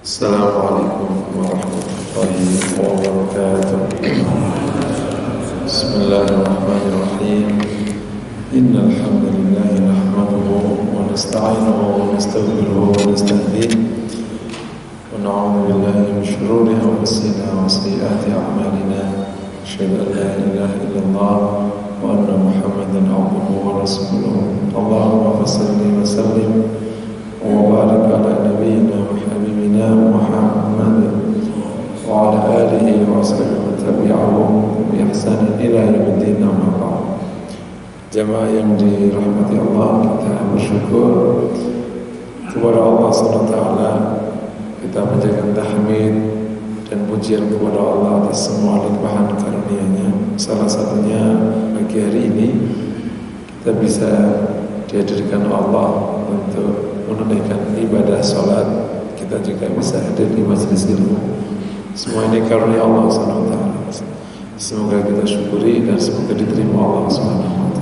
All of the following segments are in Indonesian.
Assalamualaikum warahmatullahi wabarakatuh. Bismillahirrahmanirrahim. Innal hamdalillah nahmaduhu wa nasta'inuhu wa nastaghfiruhu wa nastahdiih wa na'udzu billahi min shururi anfusina wa sayyiati a'malina. Asyhadu an la ilaha illallah wa anna Muhammadan 'abduhu wa rasuluh. Allahumma shalli wa sallim wa barik ala nabiyyina wa habibina Muhammad wa ala alihi wa sahbihi wa tabi'ahum bi ihsan ila yaumil din. Amma ba'd. Jamaah yang dirahmati Allah, kita bersyukur kepada Allah SWT. Kita panjatkan tahmid dan pujian kepada Allah atas semua limpahan karunia-Nya. Salah satunya pagi hari ini kita bisa dihadirkan Allah untuk menunaikan ibadah sholat. Kita juga bisa hadir di majelis ilmu. Semua ini karunia Allah SWT. Semoga kita syukuri dan semoga diterima Allah SWT.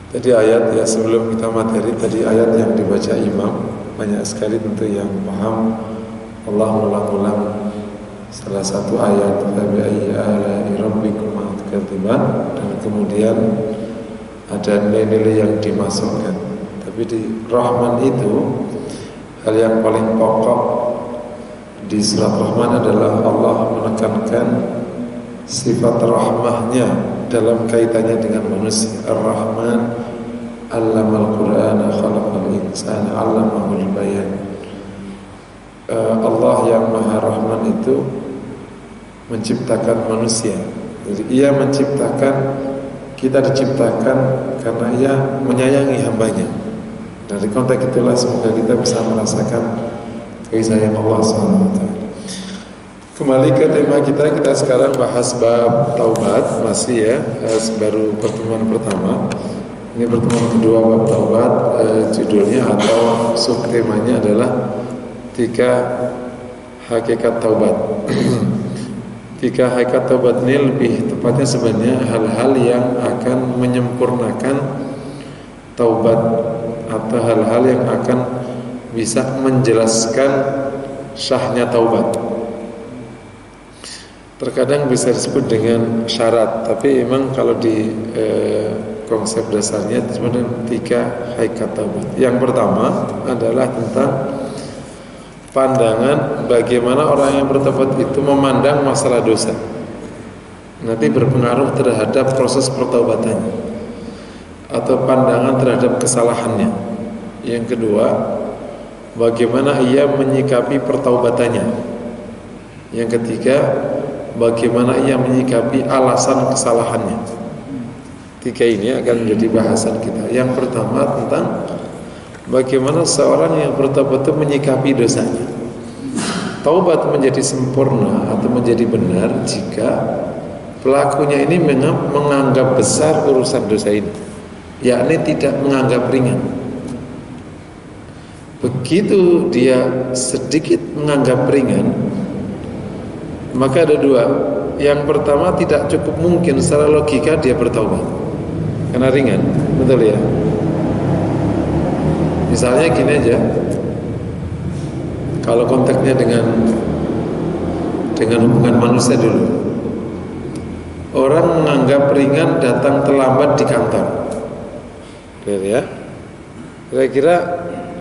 Tadi ayat ya, sebelum kita materi, tadi ayat yang dibaca imam, banyak sekali tentu yang paham. Allah mengulang-ulang salah satu ayat fabi'ayyi ala'i rabbikuma tukadziban, dan kemudian ada nilai-nilai yang dimasukkan. Tapi di Rahman itu, hal yang paling pokok di surat Rahman adalah Allah menekankan sifat rahmahnya dalam kaitannya dengan manusia. Ar-Rahman 'allamal Qur'ana khalaqal insana 'allamahul bayan. Allah yang Maha Rahman itu menciptakan manusia. Jadi Ia menciptakan, kita diciptakan karena Ia menyayangi hambanya. Dari konteks itulah semoga kita bisa merasakan kasih sayang Allah SWT. Kembali ke tema kita sekarang bahas bab taubat, masih ya, baru pertemuan pertama. Ini pertemuan kedua bab taubat. Judulnya atau subtemanya adalah 3 hakikat taubat. 3 hakikat taubat ini lebih tepatnya sebenarnya hal-hal yang akan menyempurnakan taubat, atau hal-hal yang akan bisa menjelaskan sahnya taubat. Terkadang bisa disebut dengan syarat, tapi memang kalau di konsep dasarnya sebenarnya 3 hakikat taubat. Yang pertama adalah tentang pandangan bagaimana orang yang bertaubat itu memandang masalah dosa. Nanti berpengaruh terhadap proses pertaubatannya, atau pandangan terhadap kesalahannya. Yang kedua, bagaimana ia menyikapi pertaubatannya. Yang ketiga, bagaimana ia menyikapi alasan kesalahannya. 3 ini akan menjadi bahasan kita. Yang pertama tentang bagaimana seorang yang bertaubat itu menyikapi dosanya. Taubat menjadi sempurna atau menjadi benar jika pelakunya ini menganggap besar urusan dosa ini, yakni tidak menganggap ringan. Begitu dia sedikit menganggap ringan, maka ada 2. Yang pertama, tidak cukup mungkin secara logika dia bertaubat karena ringan, betul ya? Misalnya gini aja, kalau konteksnya dengan hubungan manusia dulu, orang menganggap ringan datang terlambat di kantor, ya? Kira-kira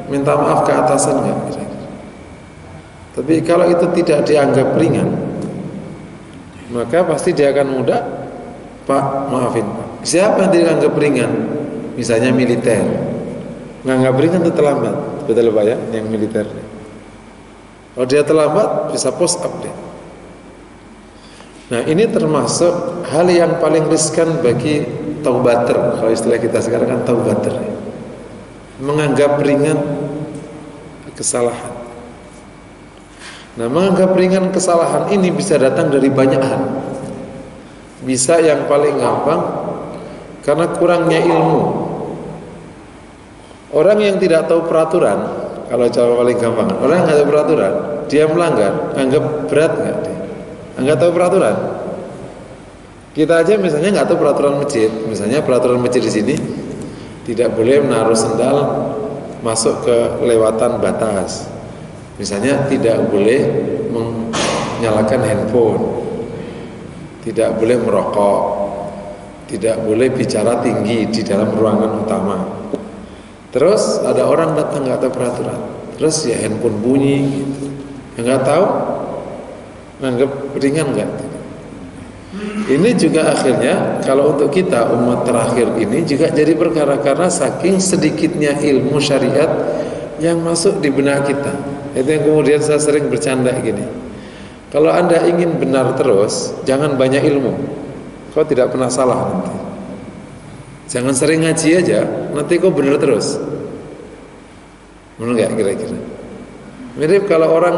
minta maaf ke atasan nggak? Tapi kalau itu tidak dianggap ringan, maka pasti dia akan mudah, Pak, maafin Pak. Siapa yang dianggap ringan? Misalnya militer, nganggap ringan itu terlambat, betul Pak ya, yang militer. Kalau dia terlambat bisa post up deh. Nah, ini termasuk hal yang paling riskan bagi taubater. Kalau istilah kita sekarang kan taubater, menganggap ringan kesalahan. Nah, menganggap ringan kesalahan ini bisa datang dari banyak hal. Bisa yang paling gampang karena kurangnya ilmu. Orang yang tidak tahu peraturan, kalau cara paling gampang, orang yang tidak tahu peraturan, dia melanggar, anggap berat nggak dia? Nggak tahu peraturan. Kita aja misalnya nggak tahu peraturan masjid. Misalnya peraturan masjid di sini tidak boleh menaruh sendal masuk ke lewatan batas. Misalnya tidak boleh menyalakan handphone, tidak boleh merokok, tidak boleh bicara tinggi di dalam ruangan utama. Terus ada orang datang nggak tahu peraturan, terus ya handphone bunyi gitu, nggak tahu, nganggap ringan nggak? Ini juga akhirnya kalau untuk kita umat terakhir ini juga jadi perkara karena saking sedikitnya ilmu syariat yang masuk di benak kita. Itu yang kemudian saya sering bercanda gini. Kalau Anda ingin benar terus, jangan banyak ilmu. Kau tidak pernah salah nanti. Jangan sering ngaji aja, nanti kau benar terus. Benar nggak kira-kira? Mirip kalau orang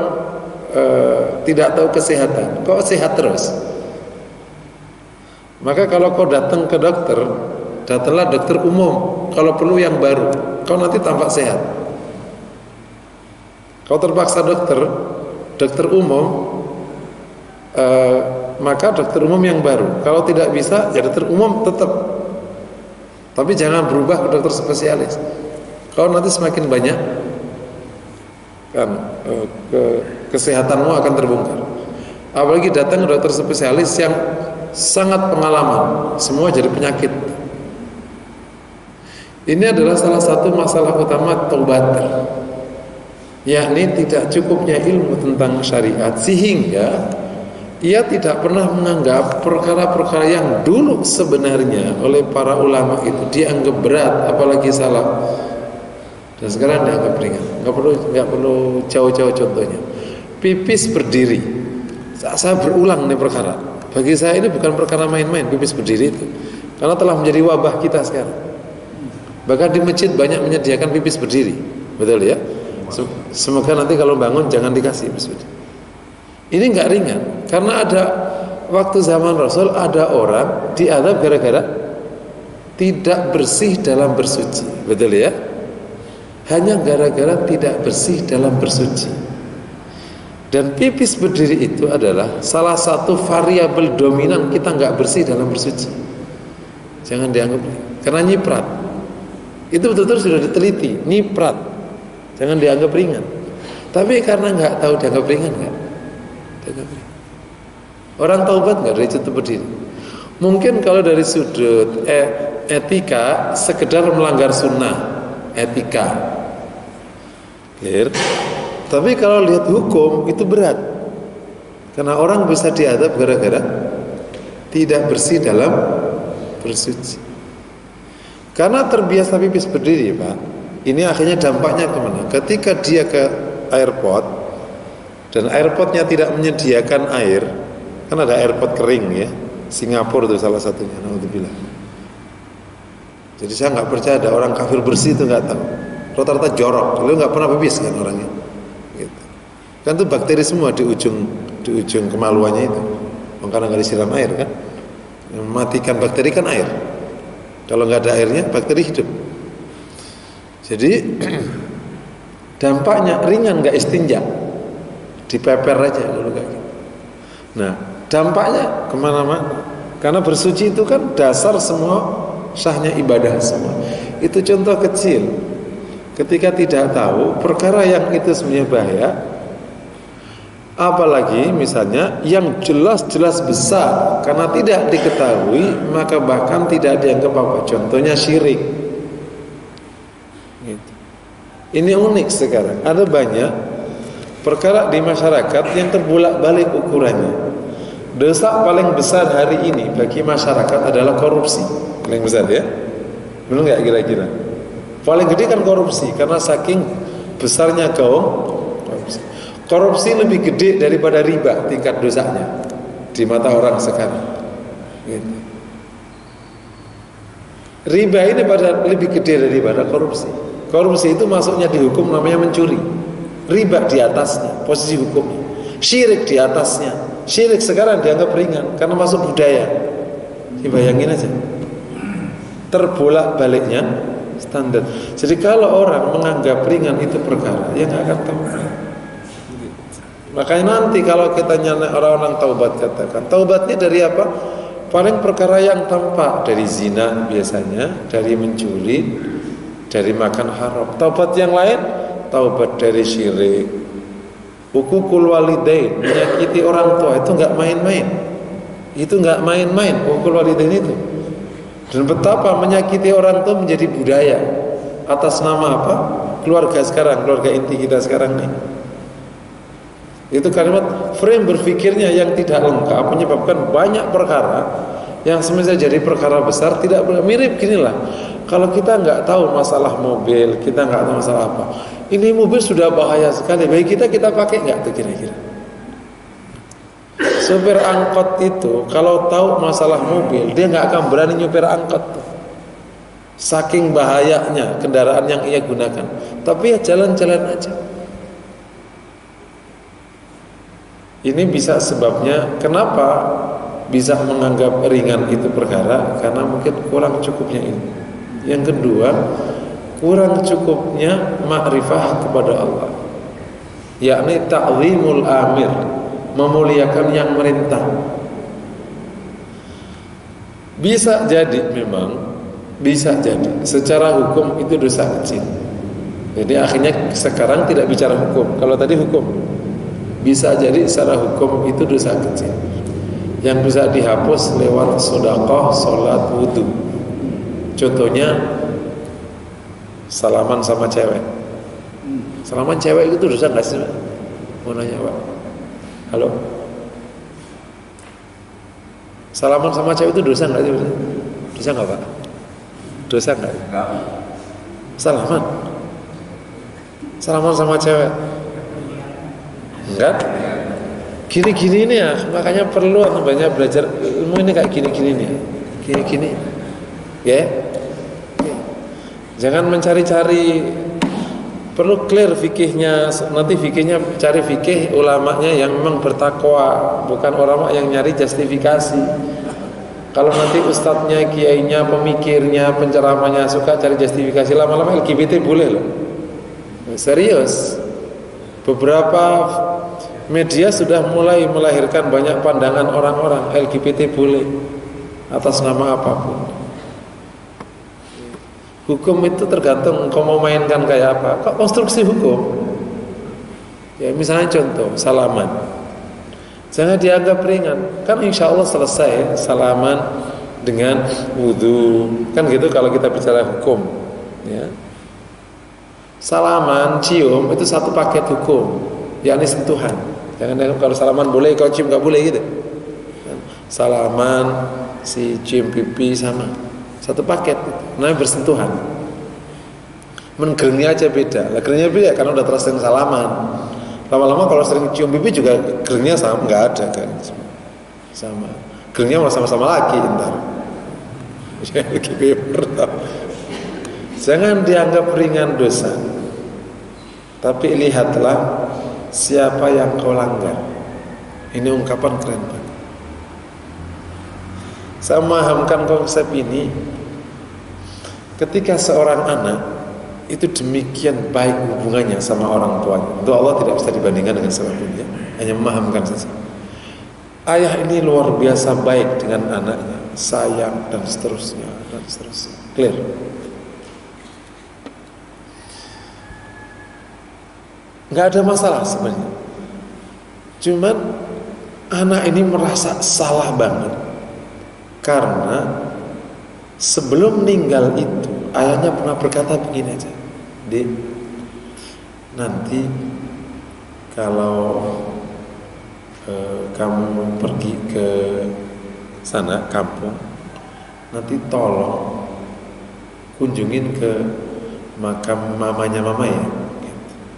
tidak tahu kesehatan, kau sehat terus. Maka kalau kau datang ke dokter, datanglah dokter umum. Kalau perlu yang baru, kau nanti tampak sehat. Kau terpaksa dokter umum, maka dokter umum yang baru. Kalau tidak bisa, ya dokter umum tetap. Tapi jangan berubah ke dokter spesialis. Kau nanti semakin banyak, kan kesehatanmu akan terbongkar. Apalagi datang ke dokter spesialis yang sangat pengalaman, semua jadi penyakit. Ini adalah salah satu masalah utama taubater, yakni tidak cukupnya ilmu tentang syariat sehingga ia tidak pernah menganggap perkara-perkara yang dulu sebenarnya oleh para ulama itu dianggap berat, apalagi salah, dan sekarang dianggap ringan. Nggak perlu jauh-jauh contohnya. Pipis berdiri, saya berulang nih perkara. Bagi saya ini bukan perkara main-main pipis berdiri itu, karena telah menjadi wabah kita sekarang. Bahkan di masjid banyak menyediakan pipis berdiri, betul ya? Semoga nanti kalau bangun jangan dikasih pipis berdiri. Ini nggak ringan, karena ada waktu zaman Rasul ada orang diadab gara-gara tidak bersih dalam bersuci, betul ya? Hanya gara-gara tidak bersih dalam bersuci. Dan pipis berdiri itu adalah salah satu variabel dominan kita nggak bersih dalam bersuci. Jangan dianggap, karena nyiprat. Itu betul-betul sudah diteliti, nyiprat. Jangan dianggap ringan. Tapi karena nggak tahu dianggap ringan nggak. Orang taubat nggak dari sudut berdiri. Mungkin kalau dari sudut etika sekedar melanggar sunnah, etika. Clear? Tapi kalau lihat hukum itu berat, karena orang bisa diadab gara-gara tidak bersih dalam bersuci. Karena terbiasa pipis berdiri, Pak. Ini akhirnya dampaknya kemana? Ketika dia ke airport dan airportnya tidak menyediakan air, kan ada airport kering ya, Singapura itu salah satunya. Alhamdulillah. Jadi saya nggak percaya ada orang kafir bersih itu, nggak tahu. Rata-rata jorok, lalu nggak pernah pipis kan orangnya. Kan itu bakteri semua di ujung kemaluannya itu, karena nggak disiram air kan. Yang mematikan bakteri kan air. Kalau nggak ada airnya, bakteri hidup. Jadi dampaknya ringan, nggak istinja, dipeper aja dulu kayak gitu. Nah, dampaknya kemana-mana. Karena bersuci itu kan dasar semua sahnya ibadah semua. Itu contoh kecil. Ketika tidak tahu perkara yang itu sebenarnya bahaya. Apalagi misalnya yang jelas-jelas besar, karena tidak diketahui maka bahkan tidak dianggap apa. Contohnya syirik gitu. Ini unik sekarang. Ada banyak perkara di masyarakat yang terbolak-balik ukurannya. Dosa paling besar hari ini bagi masyarakat adalah korupsi. Paling besar ya, belum nggak kira-kira? Paling gede kan korupsi, karena saking besarnya korupsi. Korupsi lebih gede daripada riba tingkat dosanya di mata orang sekarang. Gitu. Riba ini lebih gede daripada korupsi. Korupsi itu masuknya di hukum namanya mencuri. Riba di atasnya, posisi hukumnya. Syirik di atasnya. Syirik sekarang dianggap ringan karena masuk budaya. Dibayangin aja. Terbolak-baliknya standar. Jadi kalau orang menganggap ringan itu perkara, ya nggak akan tahu. Makanya nanti kalau kita nyana orang-orang taubat, katakan taubatnya dari apa? Paling perkara yang tampak, dari zina biasanya, dari mencuri, dari makan haram. Taubat yang lain, taubat dari syirik. Hukukul walidain, menyakiti orang tua itu nggak main-main. Itu nggak main-main, hukukul walidain itu. Dan betapa menyakiti orang tua menjadi budaya. Atas nama apa? Keluarga sekarang, keluarga inti kita sekarang nih. Itu kalimat frame berpikirnya yang tidak lengkap menyebabkan banyak perkara yang semestinya jadi perkara besar tidak mirip ginilah. Kalau kita nggak tahu masalah mobil, kita nggak tahu masalah apa. Ini mobil sudah bahaya sekali. Bagi kita pakai nggak tuh kira-kira? Supir angkot itu kalau tahu masalah mobil, dia nggak akan berani nyupir angkot tuh. Saking bahayanya kendaraan yang ia gunakan. Tapi ya jalan-jalan aja. Ini bisa sebabnya kenapa bisa menganggap ringan itu perkara, karena mungkin kurang cukupnya ilmu. Yang kedua, kurang cukupnya makrifah kepada Allah, yakni ta'zimul amir, memuliakan yang merintah. Bisa jadi memang, bisa jadi secara hukum itu dosa kecil. Jadi akhirnya sekarang tidak bicara hukum. Kalau tadi hukum, bisa jadi secara hukum itu dosa kecil yang bisa dihapus lewat sedekah, sholat, wudu. Contohnya salaman sama cewek. Salaman cewek itu dosa nggak sih? Mau nanya Pak. Halo. Salaman sama cewek itu dosa nggak sih? Dosa nggak Pak? Dosa nggak? Salaman. Salaman sama cewek. Enggak. Gini-gini nih ya, makanya perlu banyak belajar ilmu ini kayak gini-gini nih. Gini-gini. Ya. Jangan mencari-cari, perlu clear fikihnya. Nanti fikihnya cari fikih ulamanya yang memang bertakwa, bukan ulama yang nyari justifikasi. Kalau nanti ustadznya, kiainya, pemikirnya, penceramahnya suka cari justifikasi, lama-lama LGBT boleh loh. Serius. Beberapa media sudah mulai melahirkan banyak pandangan orang-orang LGBT boleh atas nama apapun. Hukum itu tergantung engkau mau mainkan kayak apa. Kok konstruksi hukum? Ya misalnya contoh salaman, jangan dianggap ringan. Kan insya Allah selesai salaman dengan wudu. Kan gitu kalau kita bicara hukum. Ya. Salaman, cium itu satu paket hukum, yakni sentuhan. Jangan kalau salaman boleh, kalau cium nggak boleh gitu. Salaman, si cium pipi sama. Satu paket, namanya bersentuhan. Menggerengnya aja beda. Lah gerengnya beda karena udah terus sering salaman. Lama-lama kalau sering cium pipi juga gerengnya sama, nggak ada kan? Sama. Gerengnya malah sama-sama lagi ntar. Jangan dianggap ringan dosa. Tapi lihatlah siapa yang kau langgar. Ini ungkapan keren banget. Saya memahamkan konsep ini. Ketika seorang anak itu demikian baik hubungannya sama orang tuanya, itu Allah tidak bisa dibandingkan dengan siapapun ya. Hanya memahamkan saja. Ayah ini luar biasa baik dengan anaknya, sayang dan seterusnya dan seterusnya. Clear. Nggak ada masalah sebenarnya. Cuman anak ini merasa salah banget karena sebelum meninggal itu ayahnya pernah berkata begini aja, Dik, nanti kalau kamu pergi ke sana kampung, nanti tolong kunjungin ke makam mamanya mama ya.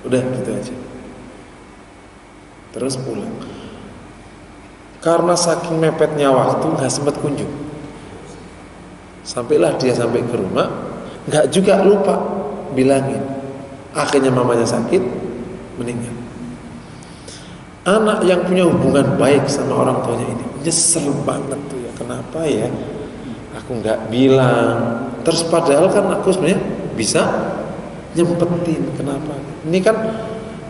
Udah gitu aja. Terus pulang. Karena saking mepetnya waktu nggak sempat kunjung. Sampailah dia sampai ke rumah, nggak juga lupa bilangin. Akhirnya mamanya sakit, meninggal. Anak yang punya hubungan baik sama orang tuanya ini nyesel banget tuh ya. Kenapa ya? Aku nggak bilang. Terus padahal kan aku sebenarnya bisa nyempetin. Kenapa? Ini kan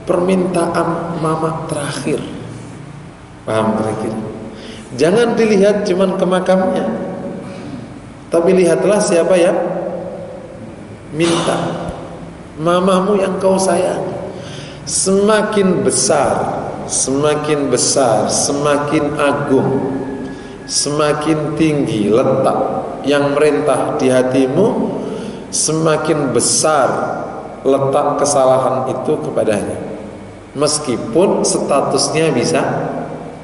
permintaan mama terakhir. Paham kira-kira? Jangan dilihat cuman ke makamnya, tapi lihatlah siapa ya minta. Mamamu yang kau sayang. Semakin besar, semakin besar, semakin agung, semakin tinggi letak yang merintah di hatimu, semakin besar letak kesalahan itu kepadanya, meskipun statusnya bisa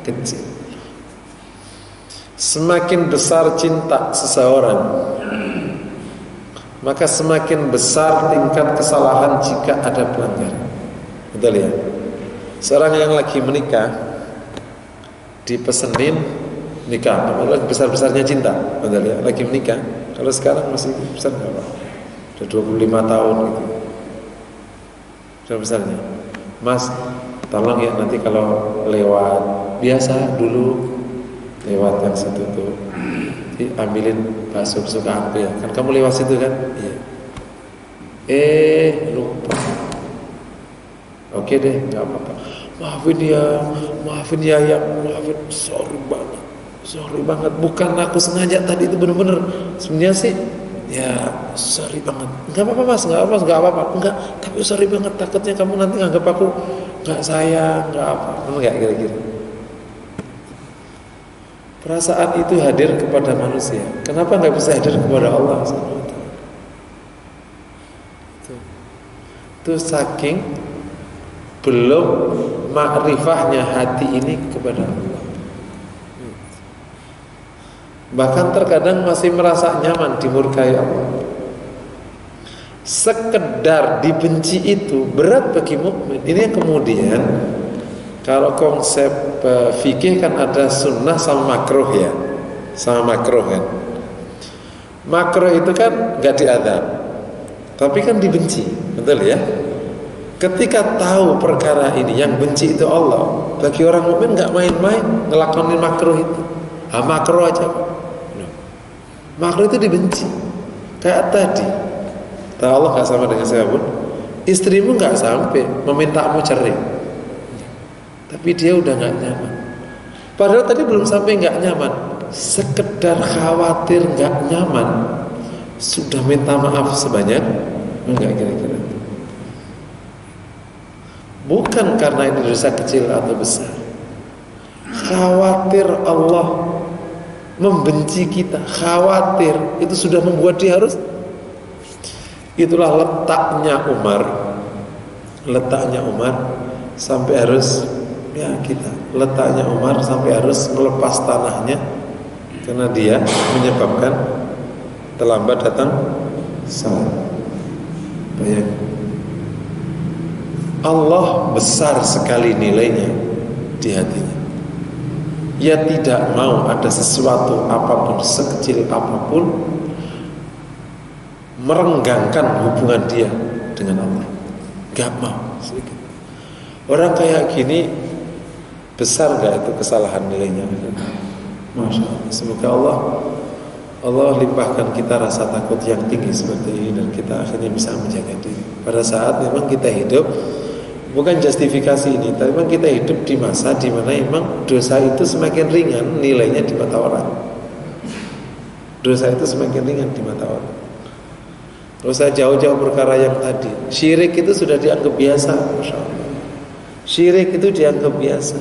kecil. Semakin besar cinta seseorang, maka semakin besar tingkat kesalahan jika ada pelanggaran. Betul ya? Seorang yang lagi menikah dipesenin nikah, lagi besar-besarnya cinta, betul ya? Lagi menikah. Kalau sekarang masih besar nggak Pak? Udah 25 tahun gitu. Besar-besarnya. Mas, tolong ya nanti kalau lewat, biasa dulu lewat yang situ tuh, ambilin bakso kesukaan aku ya. Kan kamu lewat situ kan? Iya. Lupa. Oke deh, nggak apa-apa. Maafin ya, maafin. Sorry banget. Bukan aku sengaja tadi itu bener-bener. Sebenarnya sih, ya sorry banget. Nggak apa-apa mas, nggak apa-apa. Enggak, tapi sorry banget. Takutnya kamu nanti nganggap aku nggak sayang, nggak apa. Enggak kira-kira. Perasaan itu hadir kepada manusia. Kenapa nggak bisa hadir kepada Allah? Itu saking belum makrifahnya hati ini kepada Allah. Bahkan terkadang masih merasa nyaman dimurkai Allah. Sekedar dibenci itu berat bagi mukmin. Ini yang kemudian kalau konsep fikih kan ada sunnah sama makruh ya, sama makruh kan. Makruh itu kan nggak diadab, tapi kan dibenci, betul ya? Ketika tahu perkara ini yang benci itu Allah, bagi orang mukmin nggak main-main ngelakonin makruh itu. Makruh aja. Makruh itu dibenci. Kayak tadi, tahu Allah nggak sama dengan saya pun. Istrimu nggak sampai memintamu cerai, tapi dia udah nggak nyaman. Padahal tadi belum sampai nggak nyaman, sekedar khawatir nggak nyaman, sudah minta maaf sebanyak enggak kira-kira. Bukan karena ini dosa kecil atau besar. Khawatir Allah membenci kita, khawatir itu sudah membuat dia harus. Itulah letaknya Umar sampai harus letaknya Umar sampai harus melepas tanahnya karena dia menyebabkan terlambat datang salat. Bayangkan, Allah besar sekali nilainya di hatinya. Ia tidak mau ada sesuatu apapun, sekecil apapun, merenggangkan hubungan dia dengan Allah. Gak mau sedikit. Orang kayak gini besar gak itu kesalahan nilainya? Masya Allah. Semoga Allah limpahkan kita rasa takut yang tinggi seperti ini, dan kita akhirnya bisa menjaga diri. Pada saat memang kita hidup, bukan justifikasi ini, tapi memang kita hidup di masa di mana memang dosa itu semakin ringan nilainya di mata orang. Dosa itu semakin ringan di mata orang. Kalau saya jauh-jauh perkara yang tadi, syirik itu sudah dianggap biasa, Masya Allah. Syirik itu dianggap biasa.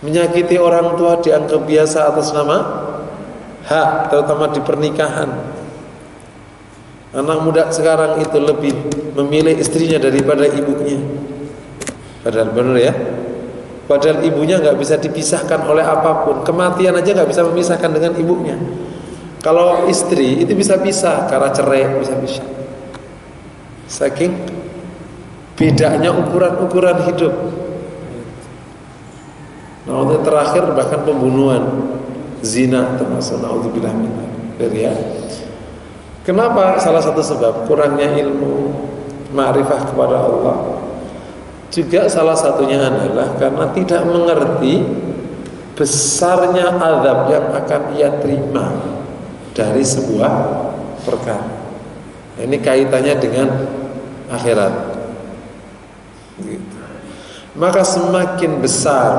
Menyakiti orang tua dianggap biasa atas nama hak, terutama di pernikahan. Anak muda sekarang itu lebih memilih istrinya daripada ibunya. Padahal benar ya. Padahal ibunya nggak bisa dipisahkan oleh apapun. Kematian aja nggak bisa memisahkan dengan ibunya. Kalau istri itu bisa pisah karena cerai, bisa. Saking bedanya ukuran hidup. Nah, untuk terakhir bahkan pembunuhan, zina termasuk, naudzubillah min dzalik ya. Kenapa? Salah satu sebab kurangnya ilmu ma'rifah kepada Allah. Juga salah satunya adalah karena tidak mengerti besarnya azab yang akan ia terima dari sebuah perkara. Ini kaitannya dengan akhirat. Gitu. Maka semakin besar,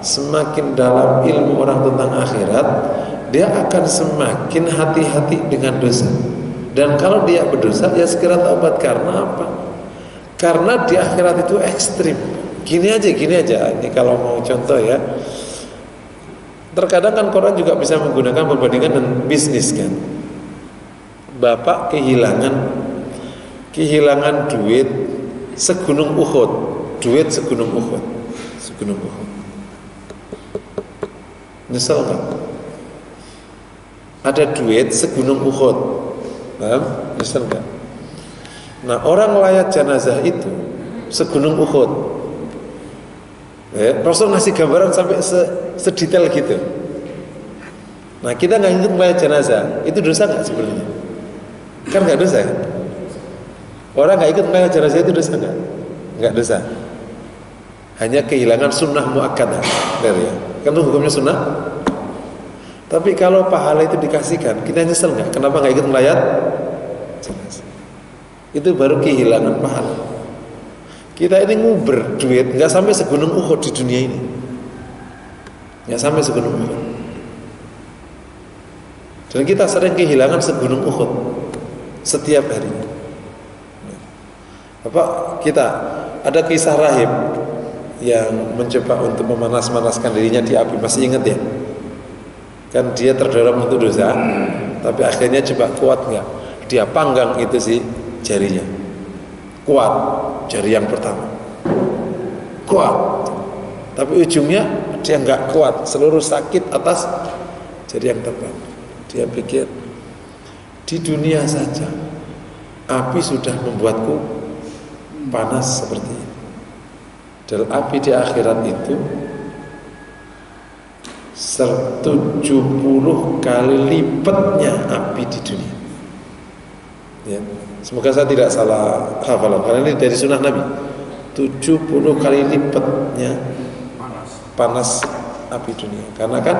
semakin dalam ilmu orang tentang akhirat, dia akan semakin hati-hati dengan dosa. Dan kalau dia berdosa, ya segera taubat. Karena apa? Karena di akhirat itu ekstrim. Gini aja. Ini kalau mau contoh ya. Terkadang kan orang juga bisa menggunakan perbandingan dengan bisnis kan. Bapak kehilangan duit segunung Uhud. Nyesel nggak? Ada duit segunung Uhud. Paham? Nyesel nggak? Nah, orang layat jenazah itu segunung Uhud. Ya, Rasul ngasih gambaran sampai sedetail gitu. Nah, kita nggak ikut melayat jenazah, itu dosa nggak sebenarnya? Kan nggak dosa kan? Orang nggak ikut melayat jenazah itu dosa nggak? Nggak dosa. Hanya kehilangan sunnah muakkadah dari ya. Kan itu hukumnya sunnah. Tapi kalau pahala itu dikasihkan, kita nyesel nggak? Kenapa nggak ikut melayat jenazah? Itu baru kehilangan pahala. Kita ini nguber duit nggak sampai segunung Uhud di dunia ini, nggak sampai segunung Uhud. Dan kita sering kehilangan segunung Uhud setiap hari. Kita ada kisah rahib yang mencoba untuk memanas-manaskan dirinya di api. Masih ingat ya? Kan dia terdorong untuk dosa, tapi akhirnya coba kuat nggak? Dia panggang itu sih jarinya. Kuat jari yang pertama, kuat, tapi ujungnya dia nggak kuat, seluruh sakit atas jari yang terbang. Dia pikir di dunia saja api sudah membuatku panas seperti ini, dan api di akhirat itu 70 kali lipatnya api di dunia. Ya. Semoga saya tidak salah hafalan, karena ini dari sunnah Nabi. 70 kali lipatnya panas api dunia. Karena kan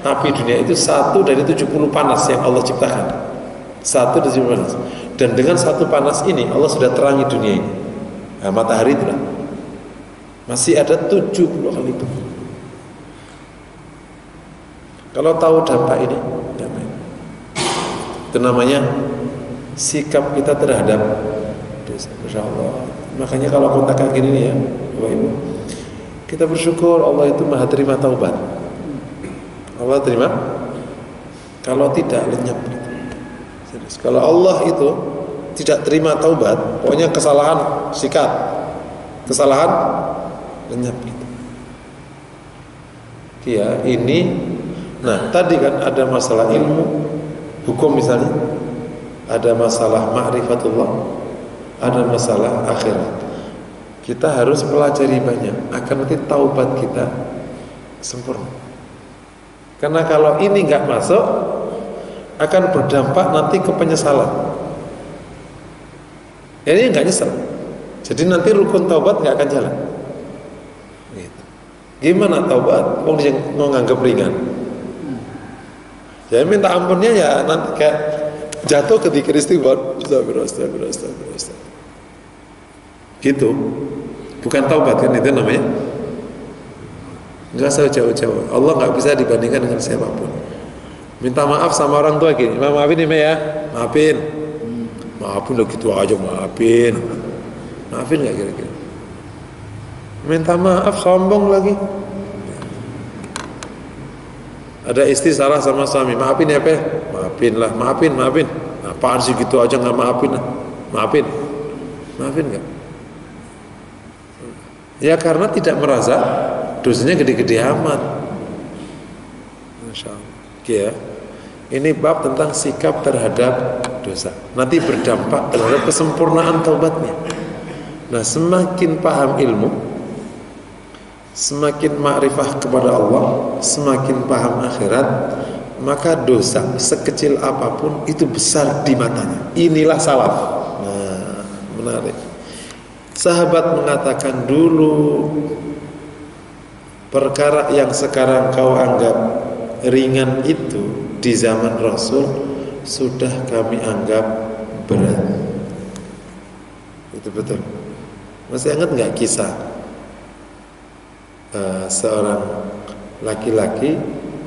api dunia itu 1 dari 70 panas yang Allah ciptakan. 1 dari 70 panas. Dan dengan 1 panas ini Allah sudah terangi dunia ini. Nah, matahari itulah. Masih ada 70 kali lipat. Kalau tahu dampak ini, itu namanya sikap kita terhadap dosa. Masya Allah. Makanya kalau kontak kayak gini nih ya, Bapak Ibu, kita bersyukur Allah itu maha terima taubat. Allah terima. Kalau tidak, lenyap. Kalau Allah itu tidak terima taubat, pokoknya kesalahan sikat, kesalahan lenyap. Ya, ini. Nah, tadi kan ada masalah ilmu, hukum misalnya. Ada masalah ma'rifatullah, ada masalah akhirat. Kita harus pelajari banyak agar nanti taubat kita sempurna. Karena kalau ini nggak masuk, akan berdampak nanti ke penyesalan. Ini nggak nyesel. Jadi nanti rukun taubat nggak akan jalan. Gitu. Gimana taubat? Wong yang mau nganggap ringan. Ya minta ampunnya ya nanti kayak jatuh ketika istighfar, astagfirullah. Gitu. Bukan taubat kan itu namanya. Enggak usah jauh-jauh. Allah enggak bisa dibandingkan dengan siapapun. Minta maaf sama orang tua gini, maafin ya, maafin. Maafin udah gitu aja, maafin. Maafin enggak kira-kira? Minta maaf sombong lagi. Ada istri salah sama suami, maafin ya Pe, maafin lah, maafin. Apaan sih gitu aja nggak maafin lah, maafin nggak? Ya karena tidak merasa dosanya gede-gede amat. Masya Allah. Ya, ini bab tentang sikap terhadap dosa. Nanti berdampak terhadap kesempurnaan taubatnya. Nah, semakin paham ilmu, semakin ma'rifah kepada Allah, semakin paham akhirat, maka dosa sekecil apapun itu besar di matanya. Inilah salaf. Nah, menarik. Sahabat mengatakan dulu perkara yang sekarang kau anggap ringan itu di zaman Rasul sudah kami anggap berat. Itu betul. Masih ingat nggak kisah seorang laki-laki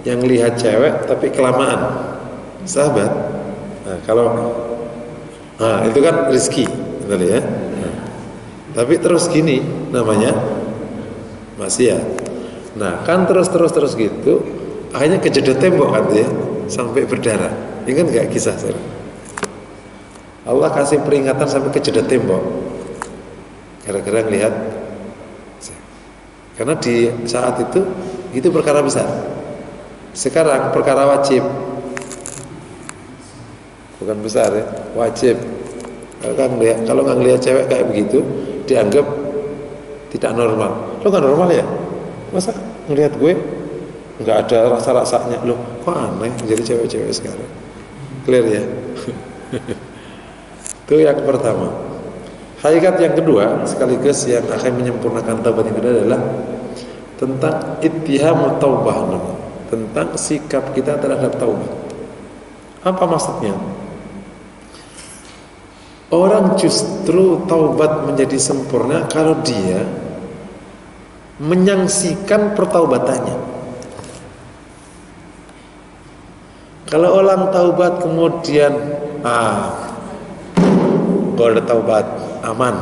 yang lihat cewek tapi kelamaan? Sahabat. Nah, kalau Nah, itu kan rezeki, benar ya. Nah, tapi terus gini namanya maksiat. Nah, kan terus gitu, akhirnya kejedot tembok kan ya, sampai berdarah. Ingat nggak kisah saya? Allah kasih peringatan sampai kejedot tembok. Gara-gara ngelihat. Karena di saat itu perkara besar. Sekarang perkara wajib. Bukan besar ya, wajib. Kalau nggak ngelihat cewek kayak begitu, dianggap tidak normal. Lo nggak normal ya? Masa ngelihat gue nggak ada rasa-rasanya? Lo kok aneh jadi cewek-cewek sekarang? Clear ya? Itu yang pertama. Hakikat yang kedua sekaligus yang akan menyempurnakan taubat itu adalah tentang ittihamu taubah, tentang sikap kita terhadap taubat. Apa maksudnya? Orang justru taubat menjadi sempurna kalau dia menyaksikan pertaubatannya. Kalau orang taubat kemudian kalau ada taubat aman.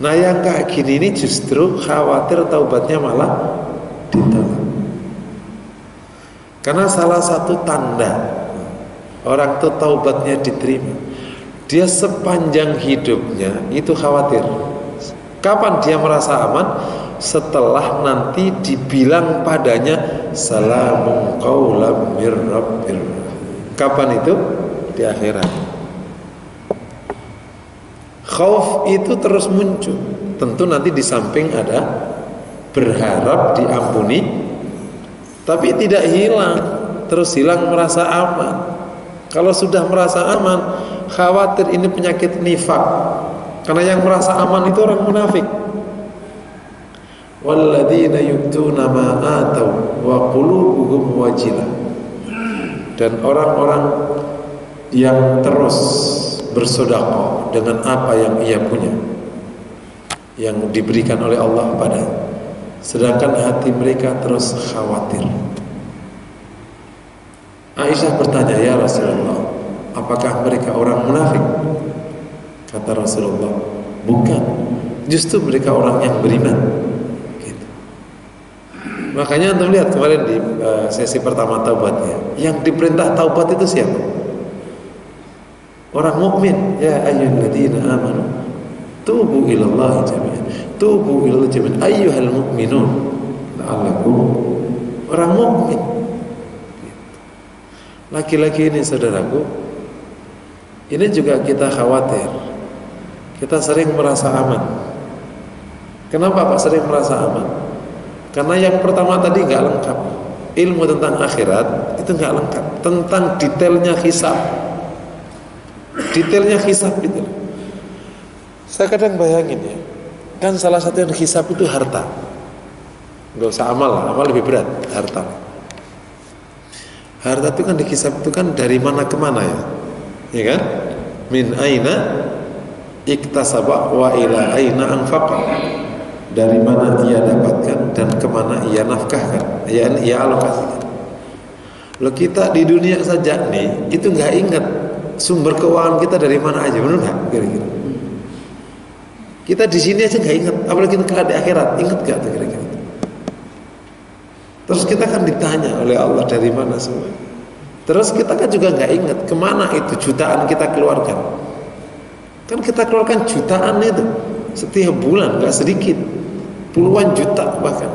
Nah yang kayak gini ini justru khawatir taubatnya malah ditolak. Karena salah satu tanda orang itu taubatnya diterima, dia sepanjang hidupnya itu khawatir. Kapan dia merasa aman? Setelah nanti dibilang padanya salamun qaulam mir rabbir. Kapan itu? Di akhirat. Khauf itu terus muncul. Tentu nanti di samping ada berharap diampuni, tapi tidak hilang. Terus hilang merasa aman. Kalau sudah merasa aman, khawatir ini penyakit nifak. Karena yang merasa aman itu orang munafik. Walladzina yu'tuna ma atau wa qulubuhum wajilah. Dan orang-orang yang terus bersedekah dengan apa yang ia punya, yang diberikan oleh Allah padanya, sedangkan hati mereka terus khawatir. Aisyah bertanya, ya Rasulullah, apakah mereka orang munafik? Kata Rasulullah, bukan, justru mereka orang yang beriman. Gitu. Makanya antum lihat kemarin di sesi pertama taubatnya, yang diperintah taubat itu siapa? Orang mukmin. Ya ayyuhalladzina amanu tubu ilallahi jami'an. Tubu ilallahi jami'an ayyuhal mu'minun la'allakum. Orang mukmin. Laki-laki ini saudaraku, ini juga kita khawatir. Kita sering merasa aman. Kenapa Pak sering merasa aman? Karena yang pertama tadi nggak lengkap. Ilmu tentang akhirat itu nggak lengkap. Tentang detailnya hisab. Detailnya hisab itu. Saya kadang bayangin ya, kan salah satu yang hisab itu harta. Gak usah amal lah, amal lebih berat, harta. Harta itu kan dihisab itu kan dari mana ke mana ya kan? Min aina iktasaba wa ila aina anfaqa. Dari mana ia dapatkan dan kemana ia nafkahkan, ia alokasikan. Lo kita di dunia saja nih itu nggak ingat sumber keuangan kita dari mana aja, benar nggak? Kira-kira. Kita di sini aja nggak ingat, apalagi kita di akhirat, ingat nggak kira-kira? Terus kita kan ditanya oleh Allah dari mana semua. Terus kita kan juga nggak ingat kemana itu jutaan kita keluarkan. Kan kita keluarkan jutaan itu setiap bulan, nggak sedikit, puluhan juta bahkan.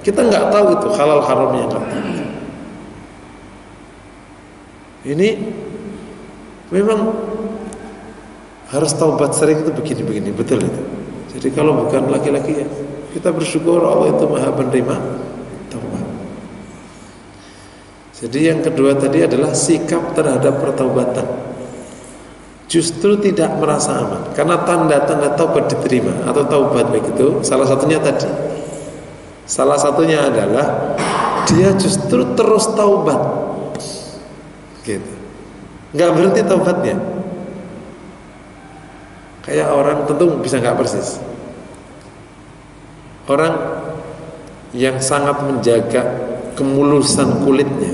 Kita nggak tahu itu halal haramnya nggak tahu. Ini memang harus taubat sering itu begini-begini, betul itu. Jadi kalau bukan laki-laki ya, kita bersyukur Allah itu maha penerima taubat. Jadi yang kedua tadi adalah sikap terhadap pertaubatan. Justru tidak merasa aman, karena tanda-tanda taubat diterima atau taubat begitu. Salah satunya tadi, salah satunya adalah dia justru terus taubat, gitu. Nggak berhenti taubatnya. Kayak orang tentu bisa nggak persis. Orang yang sangat menjaga kemulusan kulitnya,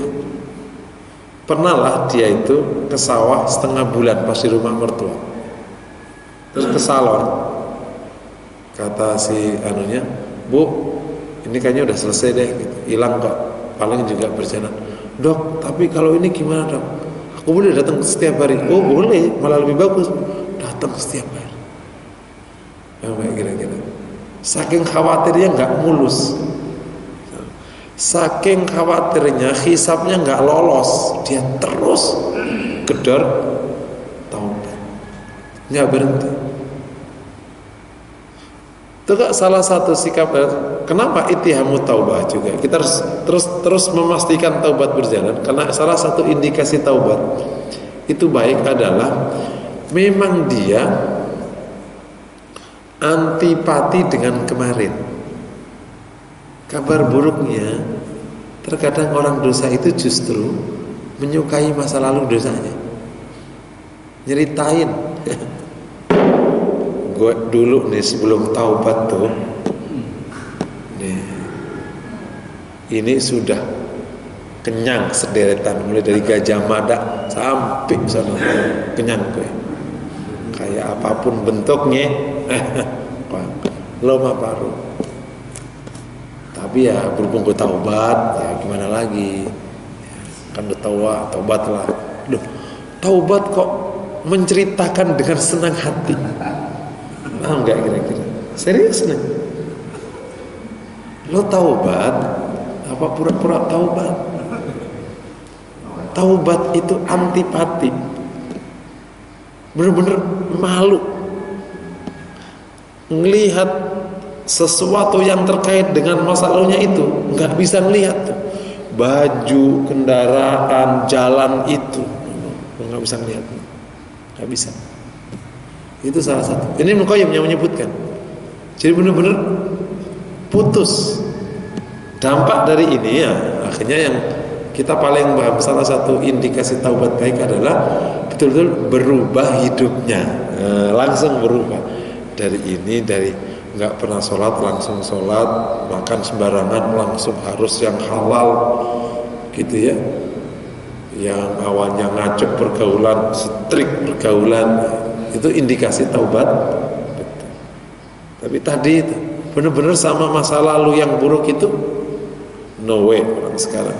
Pernah lah dia itu ke sawah setengah bulan pas di rumah mertua. Terus ke salon. Kata si anunya, "Bu, ini kayaknya udah selesai deh gitu. Hilang kok. Paling juga berjalan." "Dok, tapi kalau ini gimana, Dok? Aku boleh datang setiap hari?" "Oh, boleh, malah lebih bagus. Datang setiap hari." Kayak kira-kira. Saking khawatirnya nggak mulus. Saking khawatirnya hisabnya nggak lolos, dia terus gedor taubat, nggak berhenti. Itu kan salah satu sikap. Kenapa ittihamu taubah juga? Kita harus terus memastikan taubat berjalan, karena salah satu indikasi taubat itu baik adalah memang dia antipati dengan kemarin. Kabar buruknya, terkadang orang dosa itu justru menyukai masa lalu dosanya. Nyeritain, gue dulu nih sebelum taubat tuh, nih, ini sudah kenyang sederetan, mulai dari Gajah Mada sampai sana, kenyang gue. Kayak apapun bentuknya, lo mah baru. Tapi ya berhubung gue taubat, ya gimana lagi? Kan udah taubat lah. Loh, taubat kok menceritakan dengan senang hati? Enggak kira-kira? Serius nih? Lo taubat apa pura-pura taubat? Taubat itu antipati, bener-bener malu ngelihat sesuatu yang terkait dengan masa lalunya itu, nggak bisa ngelihat tuh. Baju, kendaraan, jalan itu nggak bisa ngelihat, nggak bisa. Itu salah satu. Ini Ibnu Qayyim yang menyebutkan. Jadi benar-benar putus. Dampak dari ini ya, akhirnya yang kita paling paham, salah satu indikasi taubat baik adalah betul-betul berubah hidupnya, langsung berubah. Dari nggak pernah sholat langsung sholat, makan sembarangan langsung harus yang halal gitu ya. Yang awalnya ngajak pergaulan, strik pergaulan, itu indikasi taubat. Tapi tadi itu benar-benar sama masa lalu yang buruk itu, no way orang sekarang.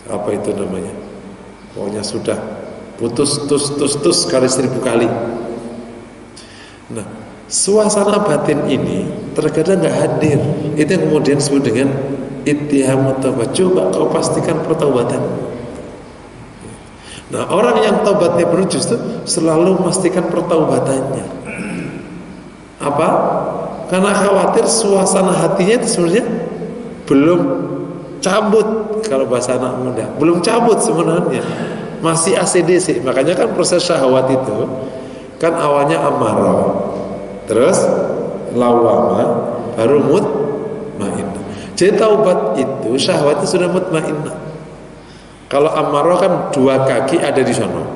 Apa itu namanya? Pokoknya sudah putus tus kali 1000 kali. Nah, suasana batin ini terkadang nggak hadir. Itu yang kemudian disebut dengan ittihamu taubat. Coba kau pastikan pertaubatan. Nah, orang yang taubatnya benar justru selalu memastikan pertaubatannya. Apa? Karena khawatir suasana hatinya itu sebenarnya belum cabut, kalau bahasa anak muda, belum cabut sebenarnya, masih ACDC. Makanya kan proses syahwat itu kan awalnya amarah, terus lawama, baru mutmainnah. Jadi taubat itu syahwatnya sudah mutmainnah. Kalau amarah kan 2 kaki ada di sana.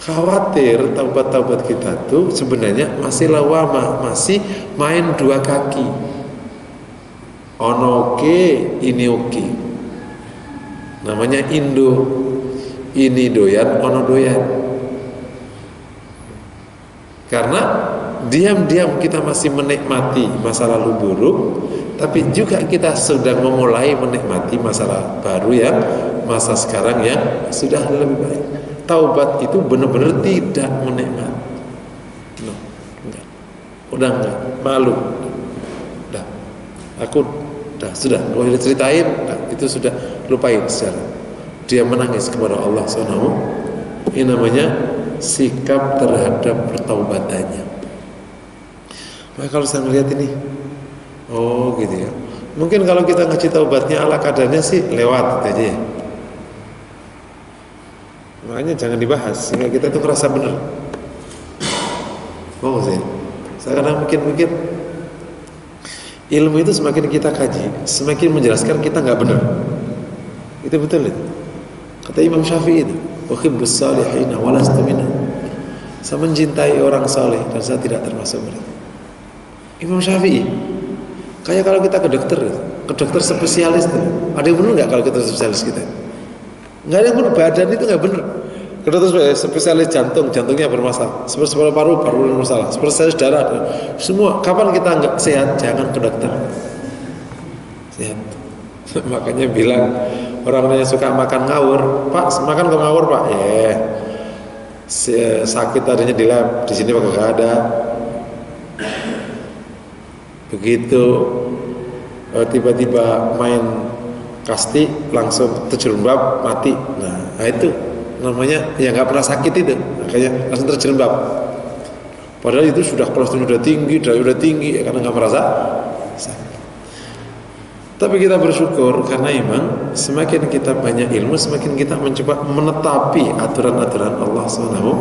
Khawatir taubat kita tuh sebenarnya masih lawama, masih main 2 kaki. Ono oke, ini oke. Namanya Indo. Ini doyan, ono doyan. Karena diam-diam kita masih menikmati masa lalu buruk, tapi juga kita sudah memulai menikmati masa baru yang masa sekarang yang sudah lebih baik. Taubat itu benar-benar tidak menikmati. Enggak. Udah enggak, malu. Udah. Aku sudah, kalau diceritain, itu sudah lupain secara. Dia menangis kepada Allah SWT. Ini namanya sikap terhadap pertaubatannya. Nah, kalau saya melihat ini, oh gitu ya. Mungkin kalau kita ngaji taubatnya ala kadarnya sih lewat aja ya. Makanya jangan dibahas sehingga kita tuh merasa benar. Oh saya kadang mikir ilmu itu semakin kita kaji, semakin menjelaskan kita nggak benar. Itu betul itu. Kata Imam Syafi'i itu, "Uhibbus salihina wa lastu minhum." Saya mencintai orang saleh dan saya tidak termasuk mereka. Imam Syafi'i. Kayak kalau kita ke dokter spesialis tuh, ada yang benar nggak kalau kita spesialis kita? Nggak ada yang benar, badan itu nggak benar. Kalau terus spesialis jantungnya bermasalah, spesialis paru bermasalah, spesialis darah, semua. Kapan kita nggak sehat? Jangan ke dokter. Sehat. Makanya bilang orang yang suka makan ngawur, Pak, makan kok ngawur Pak? Sakit adanya di lab, di sini Pak nggak ada. Begitu tiba-tiba main kasti langsung terjerembab mati. Nah itu namanya ya nggak pernah sakit itu, makanya langsung terjerembab. Padahal itu sudah kolesterol udah tinggi, darah udah tinggi, karena nggak merasa sakit. Tapi kita bersyukur karena memang semakin kita banyak ilmu, semakin kita mencoba menetapi aturan-aturan Allah Subhanahu.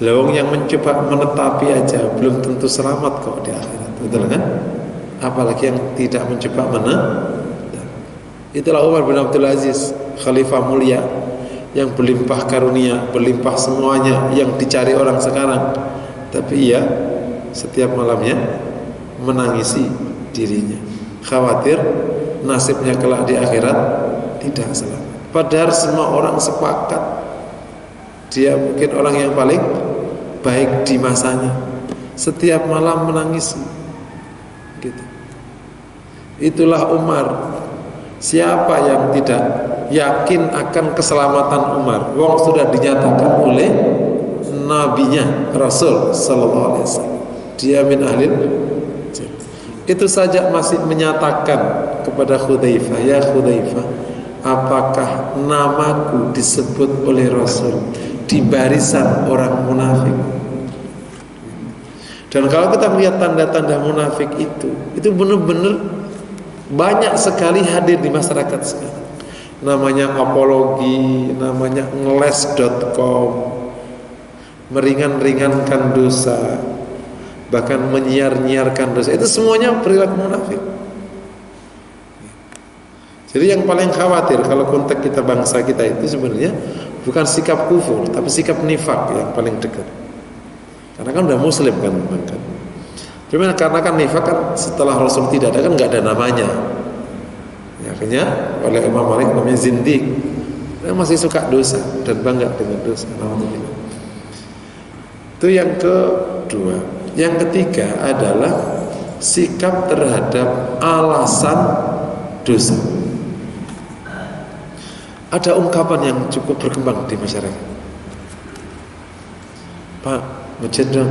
Lawang yang mencoba menetapi aja belum tentu selamat kok di akhirat, betul kan? Apalagi yang tidak mencoba Itulah Umar bin Abdul Aziz, Khalifah mulia yang berlimpah karunia, berlimpah semuanya yang dicari orang sekarang. Tapi ia setiap malamnya menangisi dirinya, khawatir nasibnya kelak di akhirat tidak selamat. Padahal semua orang sepakat dia mungkin orang yang paling baik di masanya. Setiap malam menangisi. Gitu. Itulah Umar. Siapa yang tidak yakin akan keselamatan Umar? Wong sudah dinyatakan oleh nabinya Rasul sallallahu alaihi wasallam. Dia min ahlil jannah. Itu saja masih menyatakan kepada Hudzaifah, ya Hudzaifah, apakah namaku disebut oleh Rasul di barisan orang munafik? Dan kalau kita melihat tanda-tanda munafik itu benar-benar banyak sekali hadir di masyarakat sekarang. Namanya apologi, namanya ngeles.com, meringan-ringankan dosa, bahkan menyiar-nyiarkan dosa. Itu semuanya perilaku munafik. Jadi yang paling khawatir kalau konteks kita bangsa kita itu sebenarnya bukan sikap kufur, tapi sikap nifak yang paling dekat. Karena kan udah muslim kan. Cuma karena kan nifak kan setelah Rasul tidak ada kan nggak ada namanya. Ya, akhirnya oleh Imam Malik namanya zindiq. Dia masih suka dosa dan bangga dengan dosa. Itu yang kedua. Yang ketiga adalah sikap terhadap alasan dosa. Ada ungkapan yang cukup berkembang di masyarakat. Pak, masjid dong.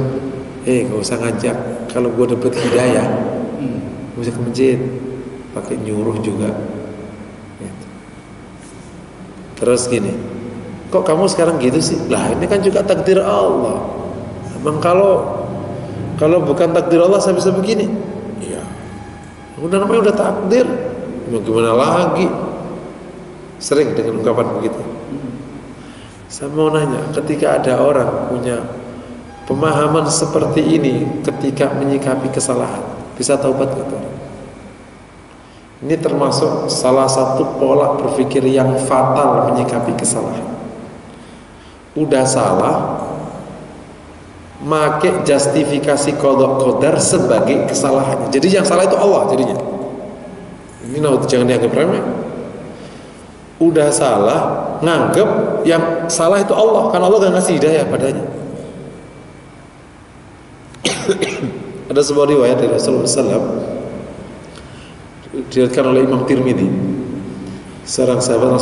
Gak usah ngajak. Kalau gue dapet hidayah, gak usah ke masjid. Pakai nyuruh juga. Gitu. Terus gini, kok kamu sekarang gitu sih? Lah ini kan juga takdir Allah. Emang kalau bukan takdir Allah saya bisa begini? Iya. Udah namanya udah takdir. Mau gimana lagi? Sering dengan ungkapan begitu. Saya mau nanya, ketika ada orang punya pemahaman seperti ini ketika menyikapi kesalahan, bisa taubat gitu? Ini termasuk salah satu pola berpikir yang fatal menyikapi kesalahan. Udah salah, make justifikasi qada qadar sebagai kesalahannya. Jadi yang salah itu Allah jadinya. Ini jangan dianggap remeh. Udah salah, nganggep yang salah itu Allah, karena Allah gak ngasih hidayah padanya. Ada sebuah riwayat dari Rasulullah SAW diriwayatkan oleh Imam Tirmidzi. Seorang sahabat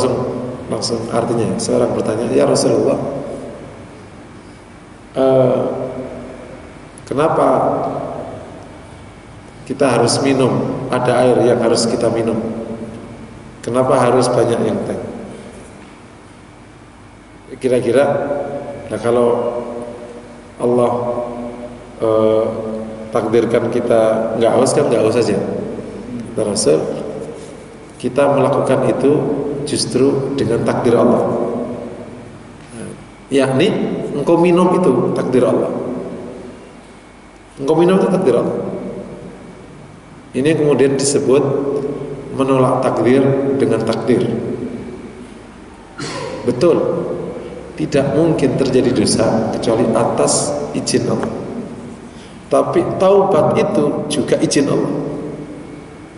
langsung artinya, seorang bertanya, ya Rasulullah, kenapa kita harus minum? Ada air yang harus kita minum. Kenapa harus banyak yang teh? Kira-kira, nah kalau Allah takdirkan kita nggak haus kan nggak haus saja. Kata Rasul, kita melakukan itu justru dengan takdir Allah. Yakni engkau minum itu takdir Allah. Engkau minum itu takdir Allah. Ini kemudian disebut menolak takdir dengan takdir. Betul, tidak mungkin terjadi dosa kecuali atas izin Allah. Tapi taubat itu juga izin Allah.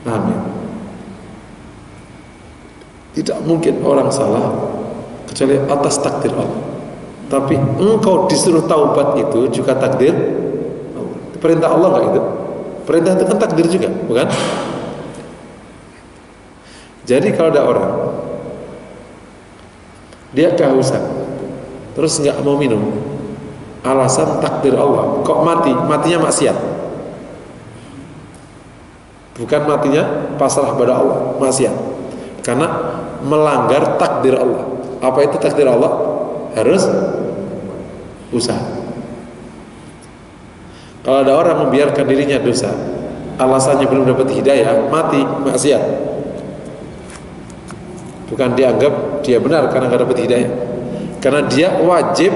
Amin. Tidak mungkin orang salah kecuali atas takdir Allah. Tapi engkau disuruh taubat itu juga takdir Allah. Perintah Allah enggak itu? Perintah itu kan takdir juga, bukan? Jadi kalau ada orang dia kehausan terus nggak mau minum, alasan takdir Allah, kok matinya maksiat, bukan matinya pasrah pada Allah, maksiat, karena melanggar takdir Allah. Apa itu takdir Allah? Harus usaha. Kalau ada orang membiarkan dirinya dosa, alasannya belum dapat hidayah, mati maksiat, bukan dianggap dia benar karena nggak dapat hidayah, karena dia wajib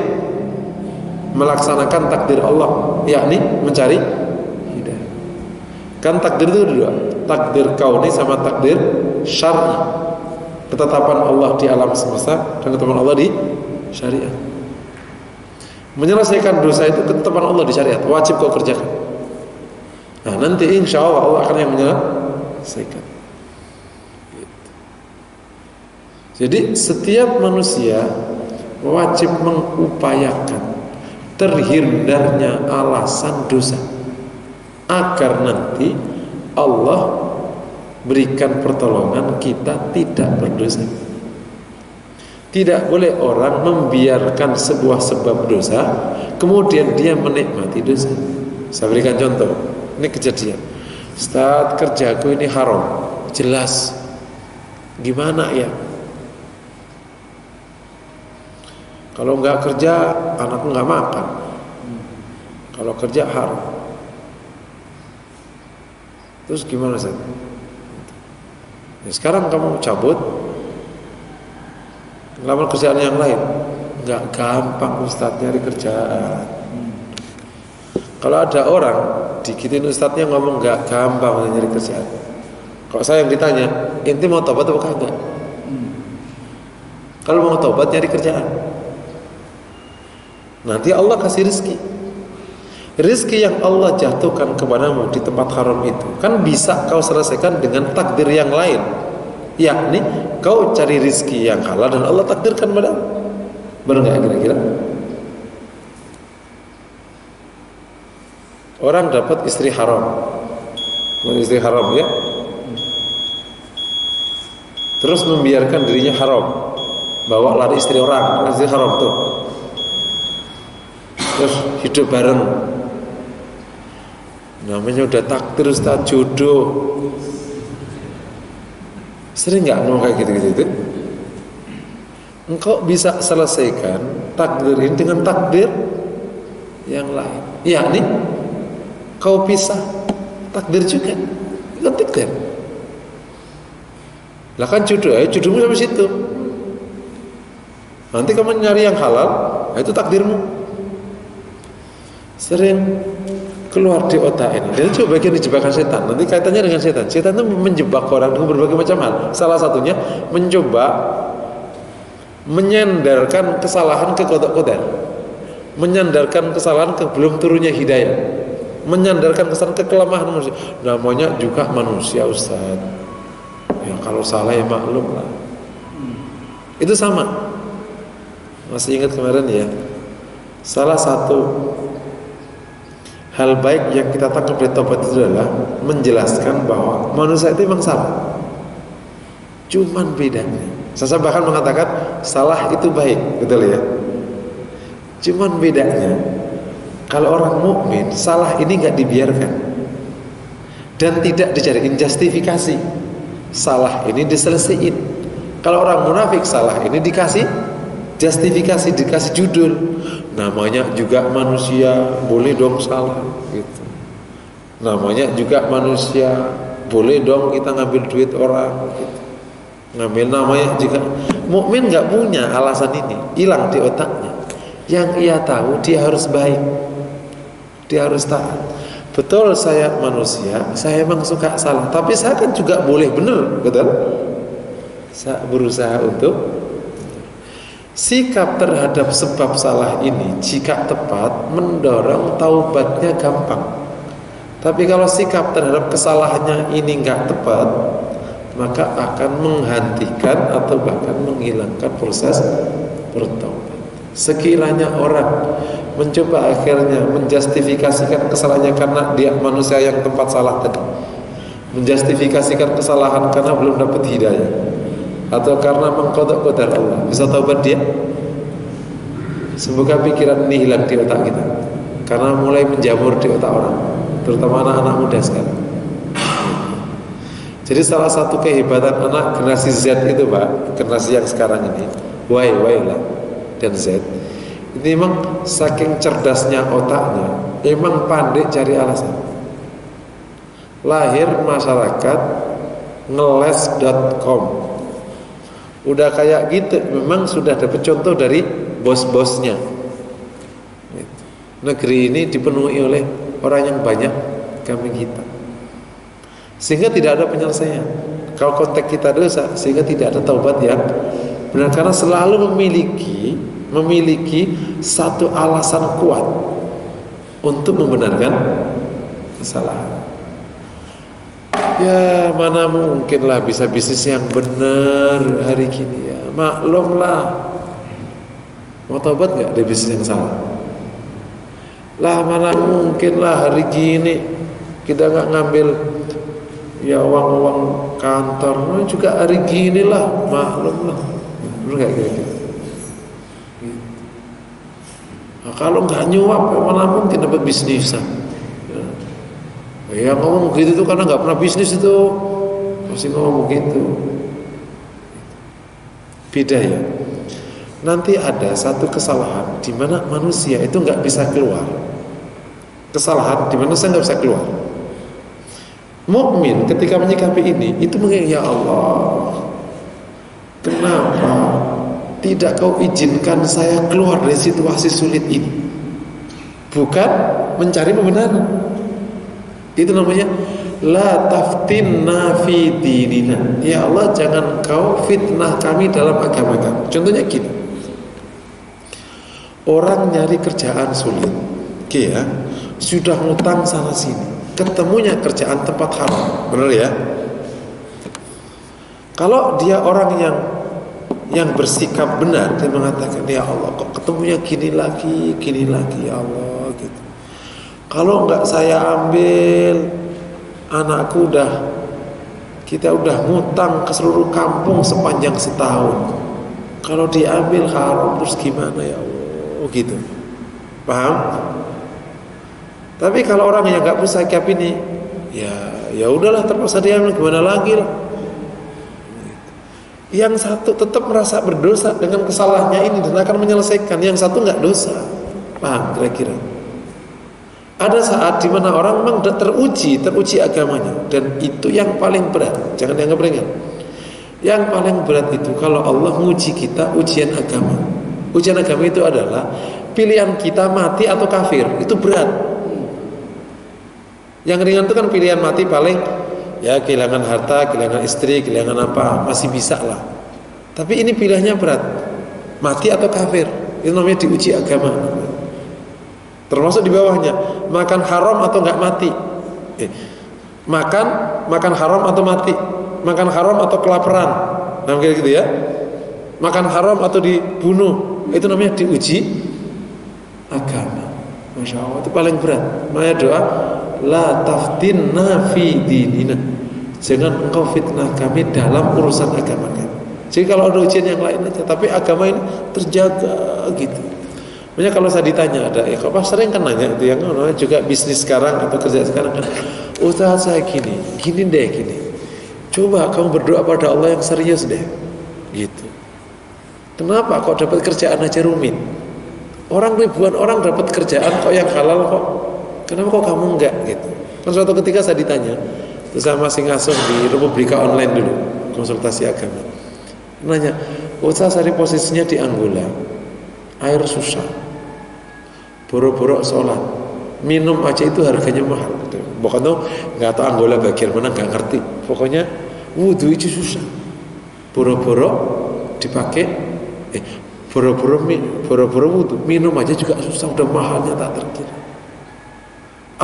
melaksanakan takdir Allah, yakni mencari hidayah. Kan takdir itu dua, takdir kauni sama takdir syar'i, ketetapan Allah di alam semesta dan ketetapan Allah di syariat. Menyelesaikan dosa itu ketetapan Allah di syariat, wajib kau kerjakan. Nah, nanti insya Allah akan yang menyelesaikan. Jadi setiap manusia wajib mengupayakan terhindarnya alasan dosa, agar nanti Allah berikan pertolongan kita tidak berdosa. Tidak boleh orang membiarkan sebuah sebab dosa kemudian dia menikmati dosa. Saya berikan contoh. Ini kejadian. Ustaz, kerjaku ini haram, jelas. Gimana ya? Kalau nggak kerja, anakku nggak makan. Kalau kerja haram. Terus gimana Ustaz? Ya, sekarang kamu cabut, ngelamar kerjaan yang lain. Nggak gampang Ustaz nyari kerjaan. Kalau ada orang digituin Ustaznya ngomong nggak gampang nyari kerjaan. Kalau saya yang ditanya, inti mau tobat atau kagak? Kalau mau tobat nyari kerjaan, nanti Allah kasih rezeki. Rezeki yang Allah jatuhkan kepadamu di tempat haram itu kan bisa kau selesaikan dengan takdir yang lain, yakni kau cari rezeki yang halal dan Allah takdirkan padamu. Benar nggak kira-kira? Orang dapat istri haram, istri haram ya, terus membiarkan dirinya haram, bawa lari istri orang, istri haram tuh, terus hidup bareng. Namanya udah takdir Ustaz, jodoh. Sering nggak ngomong kayak gitu-gitu? Engkau bisa selesaikan takdir ini dengan takdir yang lain, yakni kau pisah takdir juga, itu takdir. Lah kan jodoh, jodohmu sampai situ. Nanti kamu nyari yang halal, itu takdirmu. Sering keluar di otak ini. Dan itu bagian jebakan setan. Nanti kaitannya dengan setan. Setan itu menjebak orang dengan berbagai macam hal. Salah satunya mencoba menyandarkan kesalahan ke qada-qadar, menyandarkan kesalahan ke belum turunnya hidayah, menyandarkan kesalahan ke kelemahan manusia. Namanya juga manusia Ustaz. Ya kalau salah ya maklum lah. Itu sama. Masih ingat kemarin ya? Salah satu hal baik yang kita tangkap dari taubat itu adalah menjelaskan bahwa manusia itu memang salah. Cuman bedanya, saya bahkan mengatakan salah itu baik, betul ya? Cuman bedanya, kalau orang mukmin salah ini nggak dibiarkan dan tidak dicariin justifikasi. Salah ini diselesaikan. Kalau orang munafik salah ini dikasih justifikasi, dikasih judul. Namanya juga manusia, boleh dong salah gitu. Namanya juga manusia, boleh dong kita ngambil duit orang gitu. Ngambil namanya juga. Mukmin nggak punya alasan ini, hilang di otaknya. Yang ia tahu dia harus baik, dia harus taat. Betul saya manusia, saya emang suka salah, tapi saya kan juga boleh benar, betul? Saya berusaha untuk sikap terhadap sebab salah ini jika tepat mendorong taubatnya gampang. Tapi kalau sikap terhadap kesalahannya ini nggak tepat, maka akan menghentikan atau bahkan menghilangkan proses bertaubat. Sekiranya orang mencoba akhirnya menjustifikasikan kesalahannya karena dia manusia yang tempat salah tadi, menjustifikasikan kesalahan karena belum dapat hidayah, atau karena mengkodok qadar Allah, bisa taubat dia? Semoga pikiran ini hilang di otak kita, karena mulai menjamur di otak orang, terutama anak-anak muda sekarang. Jadi salah satu kehebatan anak generasi Z itu Pak, generasi yang sekarang ini, Y lah dan Z, ini memang saking cerdasnya otaknya, emang pandai cari alasan. Lahir masyarakat ngeles.com, udah kayak gitu, memang sudah dapat contoh dari bos-bosnya. Negeri ini dipenuhi oleh orang yang banyak kami kita, sehingga tidak ada penyelesaian. Kalau konteks kita dosa, sehingga tidak ada taubat yang benar, karena selalu memiliki satu alasan kuat untuk membenarkan kesalahan. Ya mana mungkin lah bisa bisnis yang benar hari ini ya, maklum lah. Mau taubat gak dari bisnis yang salah? Lah mana mungkin lah hari gini kita gak ngambil ya uang-uang kantor, nah, juga hari gini lah, maklum lah. Bener gak kira-kira? Nah, kalau gak nyuap mana mungkin dapat bisnisan. Ya ngomong begitu tuh karena gak pernah bisnis itu, masih ngomong begitu. Beda ya. Nanti ada satu kesalahan di mana manusia itu nggak bisa keluar. Kesalahan di mana saya nggak bisa keluar. Mukmin ketika menyikapi ini itu mengingat, ya Allah, kenapa tidak kau izinkan saya keluar dari situasi sulit ini? Bukan mencari pembenaran. Itu namanya la taftinna fi dinina. Ya Allah, jangan kau fitnah kami dalam agama kami. Contohnya gini, orang nyari kerjaan sulit, ya, sudah ngutang sana sini, ketemunya kerjaan tempat haram, benar ya? Kalau dia orang yang bersikap benar, dia mengatakan, ya Allah, kok ketemunya gini lagi, ya Allah, gitu. Kalau enggak saya ambil, anakku kita udah ngutang ke seluruh kampung sepanjang setahun. Kalau diambil haram terus gimana ya Allah, gitu. Paham? Tapi kalau orang yang enggak bisa sikap ini, ya udahlah, terpaksa diambil, gimana lagi lah. Yang satu tetap merasa berdosa dengan kesalahannya ini dan akan menyelesaikan, yang satu enggak dosa. Paham kira-kira? Ada saat di mana orang memang teruji agamanya, dan itu yang paling berat. Jangan dianggap ringan. Yang paling berat itu kalau Allah menguji kita, ujian agama. Ujian agama itu adalah pilihan kita mati atau kafir. Itu berat. Yang ringan itu kan pilihan mati paling ya kehilangan harta, kehilangan istri, kehilangan apa, masih bisa lah. Tapi ini pilihannya berat, mati atau kafir. Itu namanya diuji agama. Termasuk di bawahnya makan haram atau enggak mati, makan haram atau mati, makan haram atau kelaparan, namanya gitu ya, makan haram atau dibunuh, itu namanya diuji agama. Masya Allah, itu paling berat. Makanya doa la taftinna fi dinina, jangan engkau fitnah kami dalam urusan agama kami. Jadi kalau ada ujian yang lain aja, tapi agama ini terjaga gitu. Makanya kalau saya ditanya, ada apa sering kan nanya itu yang juga bisnis sekarang atau kerja sekarang kan, usaha saya gini deh. Coba kamu berdoa pada Allah yang serius deh, gitu. Kenapa kok dapat kerjaan aja rumit? Orang ribuan orang dapat kerjaan kok yang halal kok. Kenapa kok kamu enggak gitu? Kan suatu ketika saya ditanya, terus saya masih ngasuh di Republika Online dulu, konsultasi agama. Nanya, usaha saya posisinya di Angola, air susah. Boro-boro sholat, minum aja itu harganya mahal. Bukan tuh nggak tahu Angola bagian mana, nggak ngerti. Pokoknya wudhu itu susah. Boro-boro dipakai, boro-boro wudhu, minum aja juga susah, udah mahalnya tak terkira.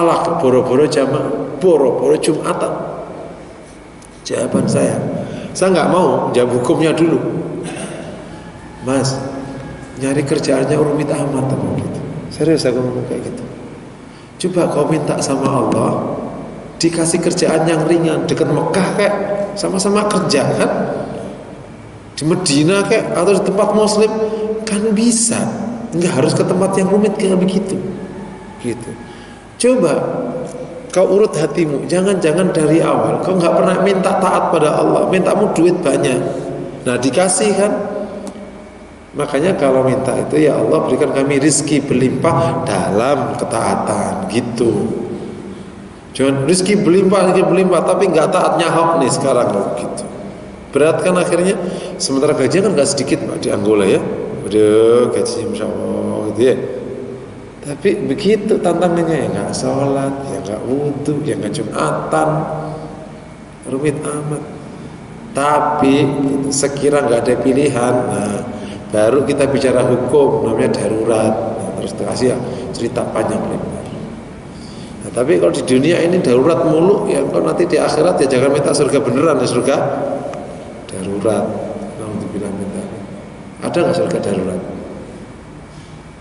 Alah, boro-boro jamaah, boro-boro Jumatan. Jawaban saya, Saya nggak mau jawab hukumnya dulu. Mas, nyari kerjaannya rumit amat gitu. Serius aku ngomong kayak gitu. Coba kau minta sama Allah dikasih kerjaan yang ringan dekat Mekah kayak sama-sama kerja kan, di Medina kayak atau di tempat Muslim kan bisa, nggak harus ke tempat yang rumit kayak begitu. Gitu. Coba kau urut hatimu, jangan dari awal kau nggak pernah minta taat pada Allah, mintamu duit banyak, nah dikasih kan. Makanya kalau minta itu ya Allah berikan kami rizki berlimpah dalam ketaatan gitu. Jangan rizki berlimpah tapi nggak taat nyahok nih sekarang gitu. Berat kan akhirnya. Sementara gajinya kan nggak sedikit Pak di Angola ya. Waduh gajinya Masya Allah gitu ya. Tapi begitu tantangannya ya nggak sholat, ya nggak wudhu, ya nggak jumatan, rumit amat. Tapi sekira nggak ada pilihan, nah baru kita bicara hukum namanya darurat. Nah, terus kasih ya cerita panjang lebar. Nah, tapi kalau di dunia ini darurat mulu, ya kalau nanti di akhirat ya jangan minta surga beneran ya surga darurat. Nah, untuk bilang minta ada nggak surga darurat?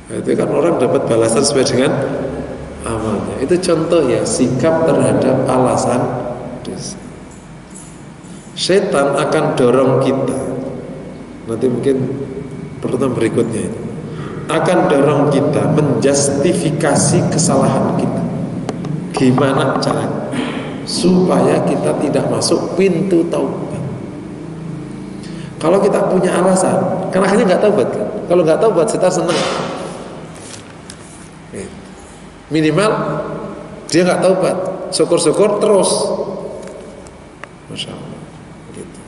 Nah, itu kan orang dapat balasan sesuai dengan amalnya. Itu contoh ya sikap terhadap alasan dosa. Setan akan dorong kita. Nanti mungkin pertemuan berikutnya itu akan dorong kita menjustifikasi kesalahan kita. Gimana caranya supaya kita tidak masuk pintu taubat? Kalau kita punya alasan, kan akhirnya nggak taubat kan? Kalau nggak taubat, setan senang. Minimal dia nggak taubat, syukur-syukur terus, Masya Allah. Gitu.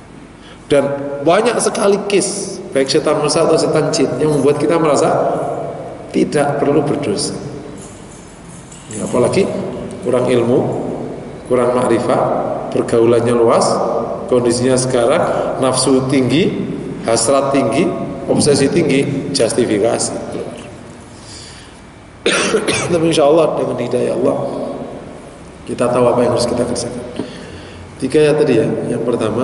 Dan banyak sekali case baik setan manusia atau setan jin yang membuat kita merasa tidak perlu berdosa. Ya, apalagi kurang ilmu, kurang makrifat, pergaulannya luas, kondisinya sekarang nafsu tinggi, hasrat tinggi, obsesi tinggi, justifikasi keluar. Tapi insya Allah dengan hidayah Allah kita tahu apa yang harus kita kerjakan. 3 ya tadi ya. Yang pertama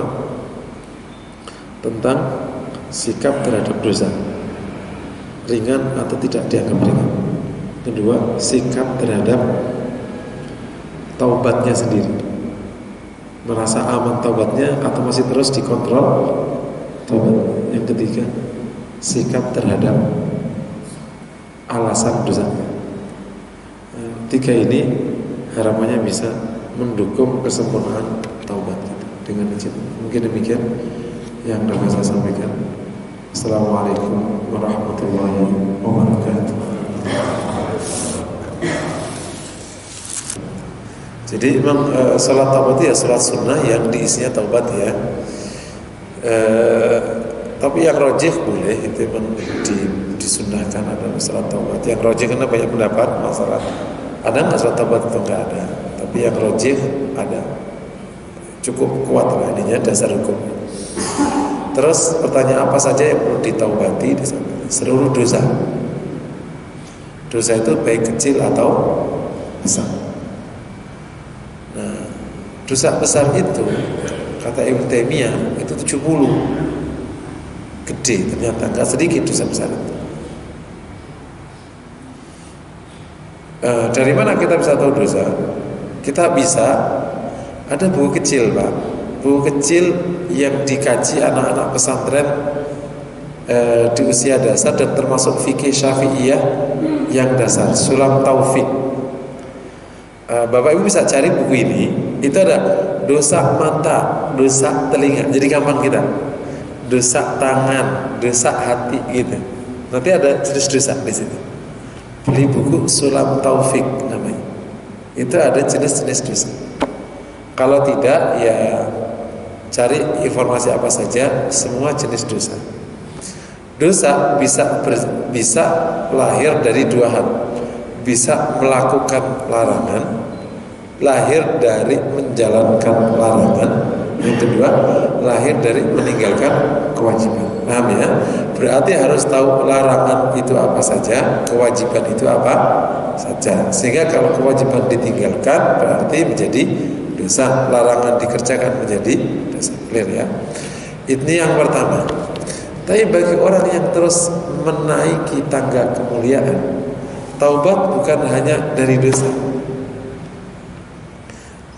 tentang sikap terhadap dosa, ringan atau tidak dianggap ringan. Kedua, sikap terhadap taubatnya sendiri, merasa aman taubatnya atau masih terus dikontrol taubat. Yang ketiga, sikap terhadap alasan dosanya. 3 ini harapannya bisa mendukung kesempurnaan taubat kita dengan izin. Mungkin demikian yang dapat saya sampaikan. Assalamualaikum warahmatullahi wabarakatuh. Jadi memang salat taubat itu ya salat sunnah yang diisinya taubat ya. Tapi yang rajih boleh itu memang disunnahkan ada salat taubat. Yang rajih karena banyak pendapat masalah ada nggak salat taubat atau nggak ada. Tapi yang rajih ada, cukup kuat lah ininya dasar hukum. Terus pertanyaan apa saja yang perlu ditaubati di sana? Seluruh dosa. Dosa itu baik kecil atau besar. Nah, dosa besar itu kata Ibnu Taimiyah itu 70. Gede ternyata, nggak sedikit dosa besar itu. Dari mana kita bisa tahu dosa? Kita bisa ada buku kecil Pak, buku kecil yang dikaji anak-anak pesantren di usia dasar dan termasuk fikih syafi'iyah yang dasar, Sulam Taufik. Bapak Ibu bisa cari buku ini. Itu ada dosa mata, dosa telinga, jadi gampang kita, dosa tangan, dosa hati gitu. Nanti ada jenis dosa di situ. Beli buku Sulam Taufik namanya. Itu ada jenis-jenis dosa. Kalau tidak ya cari informasi apa saja, semua jenis dosa. Dosa bisa lahir dari 2 hal. Bisa melakukan larangan, lahir dari menjalankan larangan. Yang kedua, lahir dari meninggalkan kewajiban. Paham ya? Berarti harus tahu larangan itu apa saja, kewajiban itu apa saja. Sehingga kalau kewajiban ditinggalkan berarti menjadi dosa, larangan dikerjakan menjadi dosa. clear ya. Ini yang pertama. Tapi bagi orang yang terus menaiki tangga kemuliaan, taubat bukan hanya dari dosa,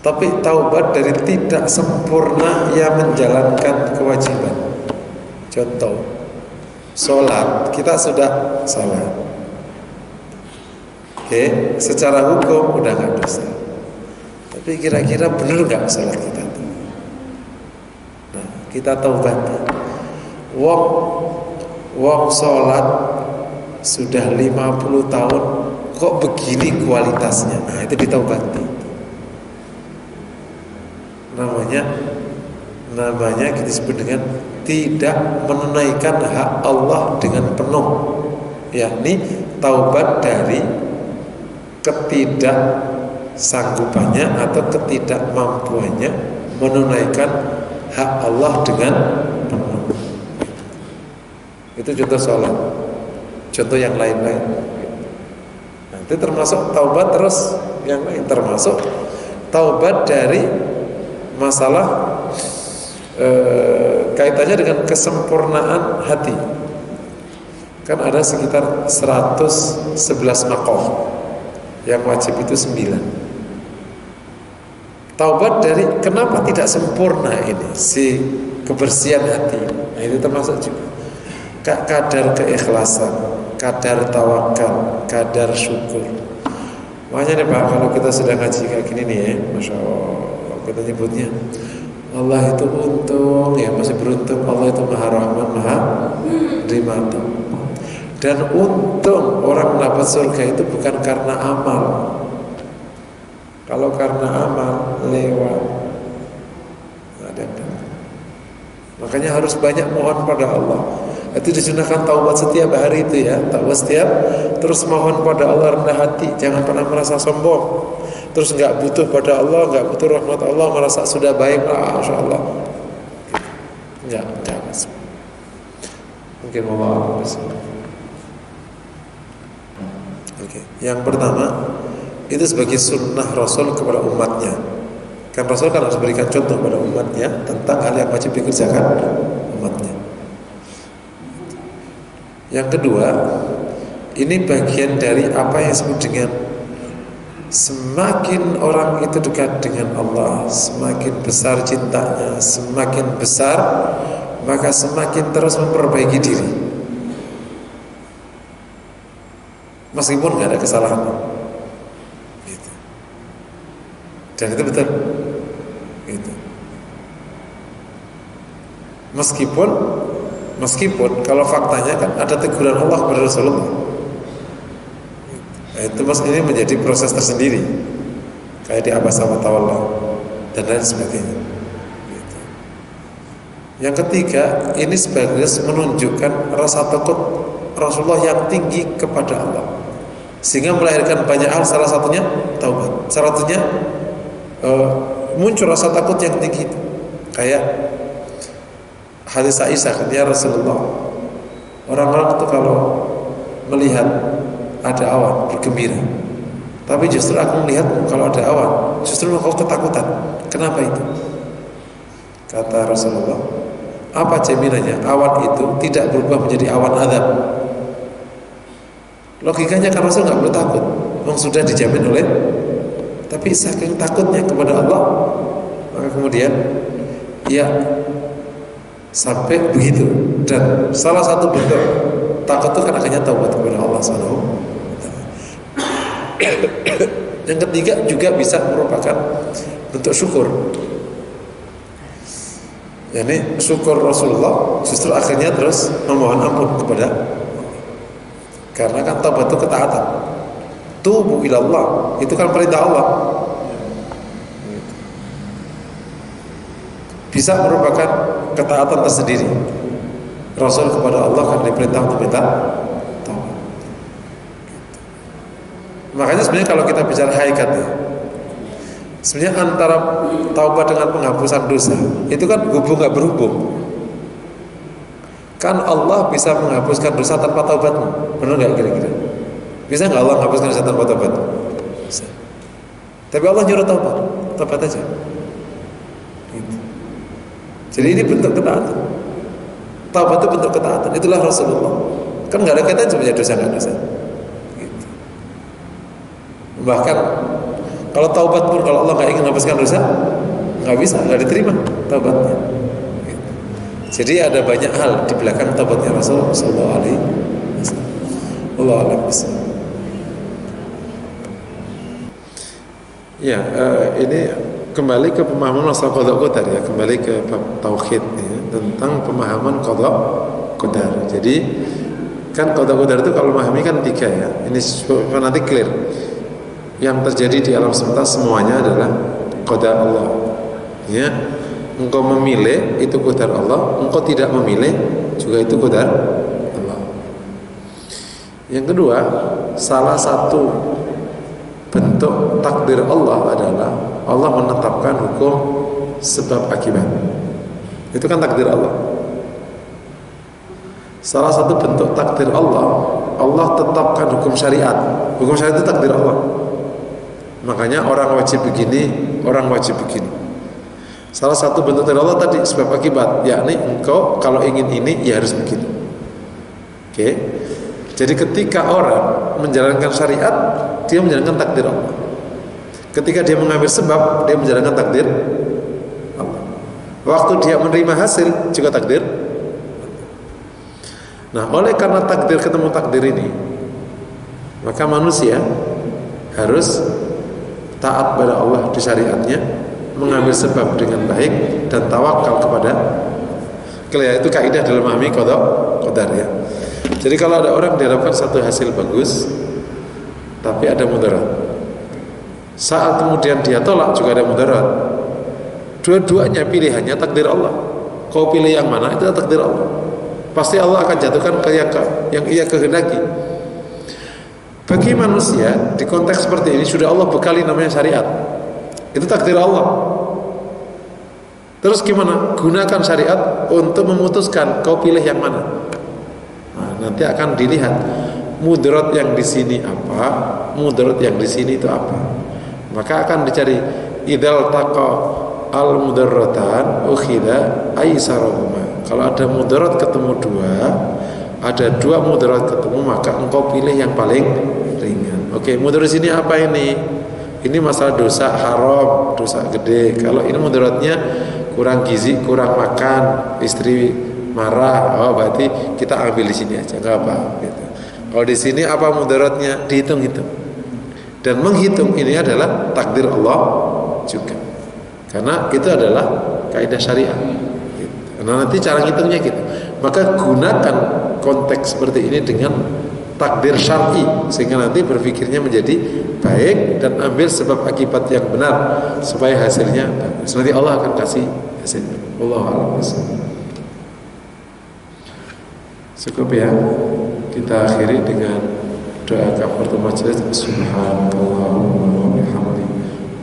tapi taubat dari tidak sempurna yang menjalankan kewajiban. Contoh, sholat, kita sudah sholat, oke, secara hukum udah nggak dosa, tapi kira-kira benar nggak sholat kita? Nah, kita taubat. Wong sholat sudah 50 tahun kok begini kualitasnya. Nah, itu ditaubati. Namanya kita sebut dengan tidak menunaikan hak Allah dengan penuh, yakni taubat dari ketidaksanggupannya atau ketidakmampuannya menunaikan hak Allah dengan penuh. Itu contoh sholat. Contoh yang lain-lain. Nanti termasuk taubat terus yang lain, termasuk taubat dari masalah kaitannya dengan kesempurnaan hati. Kan ada sekitar 111 maqam, yang wajib itu 9. Taubat dari kenapa tidak sempurna ini si kebersihan hati. Nah, itu termasuk juga kadar keikhlasan, kadar tawakal, kadar syukur. Makanya nih Pak, kalau kita sedang ngaji kayak gini nih ya, Masya Allah, kita nyebutnya Allah itu untung ya, masih beruntung. Allah itu Maha Rahman, Maha Terima. Dan untung orang mendapat surga itu bukan karena amal. Kalau karena amal lewat. Makanya harus banyak mohon pada Allah. Itu disunahkan taubat setiap hari itu ya, taubat setiap, terus mohon pada Allah rendah hati, jangan pernah merasa sombong, terus nggak butuh pada Allah, nggak butuh rahmat Allah, merasa sudah baik lah, insya Allah. Nggak mas. Mungkin mau Oke. Yang pertama itu sebagai sunnah Rasul kepada umatnya. Kan Rasul kan harus berikan contoh pada umatnya tentang hal yang wajib dikerjakan umatnya. Yang kedua, ini bagian dari apa yang disebut dengan semakin orang itu dekat dengan Allah, semakin besar cintanya, semakin besar, maka semakin terus memperbaiki diri, meskipun nggak ada kesalahan. Gitu. Dan itu betul. Gitu. Meskipun kalau faktanya kan ada teguran Allah kepada Rasulullah, itu mas ini menjadi proses tersendiri, kayak di abasa wa tawalla dan lain sebagainya. Gitu. Yang ketiga, ini sebagai menunjukkan rasa takut Rasulullah yang tinggi kepada Allah, sehingga melahirkan banyak hal. Salah satunya taubat, salah satunya muncul rasa takut yang tinggi, kayak hadis Aisyah, ya Rasulullah, orang-orang itu kalau melihat ada awan bergembira, tapi justru aku melihat kalau ada awan justru aku ketakutan. Kenapa itu? Kata Rasulullah, apa jaminannya awan itu tidak berubah menjadi awan azab? Logikanya kan Rasul nggak perlu takut, memang sudah dijamin oleh. Tapi saking takutnya kepada Allah, maka kemudian ya sampai begitu. Dan salah satu bentuk takut itu kan akhirnya taubat kepada Allah SWT. Yang ketiga juga bisa merupakan bentuk syukur. Yani syukur Rasulullah justru akhirnya terus memohon ampun kepada, karena kan taubat itu ketaatan. Tubu ilallah, itu kan perintah Allah. Bisa merupakan ketaatan tersendiri. Rasul kepada Allah kan diperintah untuk minta taubat. Makanya sebenarnya kalau kita bicara hakikat ya, sebenarnya antara taubat dengan penghapusan dosa itu kan hubung gak berhubung. Kan Allah bisa menghapuskan dosa tanpa taubatmu, benar gak kira-kira? Bisa gak Allah menghapuskan dosa tanpa taubat? Bisa. Tapi Allah nyuruh taubat aja. Jadi ini bentuk ketaatan. Taubat itu bentuk ketaatan. Itulah Rasulullah. Kan nggak ada kaitan sebenarnya dosa nggak dosa. Gitu. Bahkan kalau taubat pun kalau Allah nggak ingin hapuskan dosa, nggak bisa, nggak diterima taubatnya. Gitu. Jadi ada banyak hal di belakang taubatnya Rasulullah Sallallahu Alaihi Wasallam. Allah Alaihi Wasallam. Ya, ini kembali ke pemahaman masalah qada qadar ya, kembali ke bab tauhid ya, tentang pemahaman qada qadar. Jadi kan qada qadar itu kalau memahami kan tiga ya. Ini nanti clear. Yang terjadi di alam semesta semuanya adalah qada Allah. Ya. Engkau memilih itu qadar Allah, engkau tidak memilih juga itu qadar Allah. Yang kedua, salah satu bentuk takdir Allah adalah Allah menetapkan hukum sebab akibat. Itu kan takdir Allah. Salah satu bentuk takdir Allah, Allah tetapkan hukum syariat. Hukum syariat itu takdir Allah. Makanya orang wajib begini, orang wajib begini. Salah satu bentuk takdir Allah tadi sebab akibat, yakni engkau kalau ingin ini ya harus begini. Oke. Jadi ketika orang menjalankan syariat, dia menjalankan takdir Allah. Ketika dia mengambil sebab, dia menjalankan takdir Allah. Waktu dia menerima hasil, juga takdir. Nah, oleh karena takdir ketemu takdir ini, maka manusia harus taat pada Allah di syariatnya, mengambil sebab dengan baik dan tawakal kepada Allah. Itu kaidah dalam memahami qada qadar ya. Jadi kalau ada orang diharapkan satu hasil bagus, tapi ada mudarat. Saat kemudian dia tolak juga ada mudarat. Dua-duanya pilihannya takdir Allah. Kau pilih yang mana itu takdir Allah. Pasti Allah akan jatuhkan ke yang ia kehendaki. Bagi manusia di konteks seperti ini sudah Allah bekali namanya syariat. Itu takdir Allah. Terus gimana? Gunakan syariat untuk memutuskan kau pilih yang mana. Nanti akan dilihat mudarat yang di sini apa, mudarat yang di sini itu apa. Maka akan dicari idzal taqa al mudarratan ukhidha aisarahuma. Kalau ada mudarat ketemu dua, ada dua mudarat ketemu, maka engkau pilih yang paling ringan. Oke, mudarat sini apa ini? Ini masalah dosa haram, dosa gede. Kalau ini mudaratnya kurang gizi, kurang makan, istri marah, oh berarti kita ambil di sini aja, nggak apa. Gitu. Kalau di sini apa mudaratnya dihitung-hitung, dan menghitung ini adalah takdir Allah juga, karena itu adalah kaidah syariat. Gitu. Nah nanti cara ngitungnya gitu. Maka gunakan konteks seperti ini dengan takdir syar'i sehingga nanti berpikirnya menjadi baik dan ambil sebab akibat yang benar supaya hasilnya bagus. Nanti Allah akan kasih hasilnya. Wallahu a'lam. Cukup ya, kita akhiri dengan doa kafaratul majelis. Subhanallahumma wa bihamdihi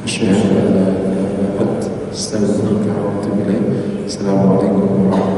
asyhadu an la ilaha illa anta astaghfiruka wa atubu ilaik. Assalamualaikum warahmatullahi wabarakatuh.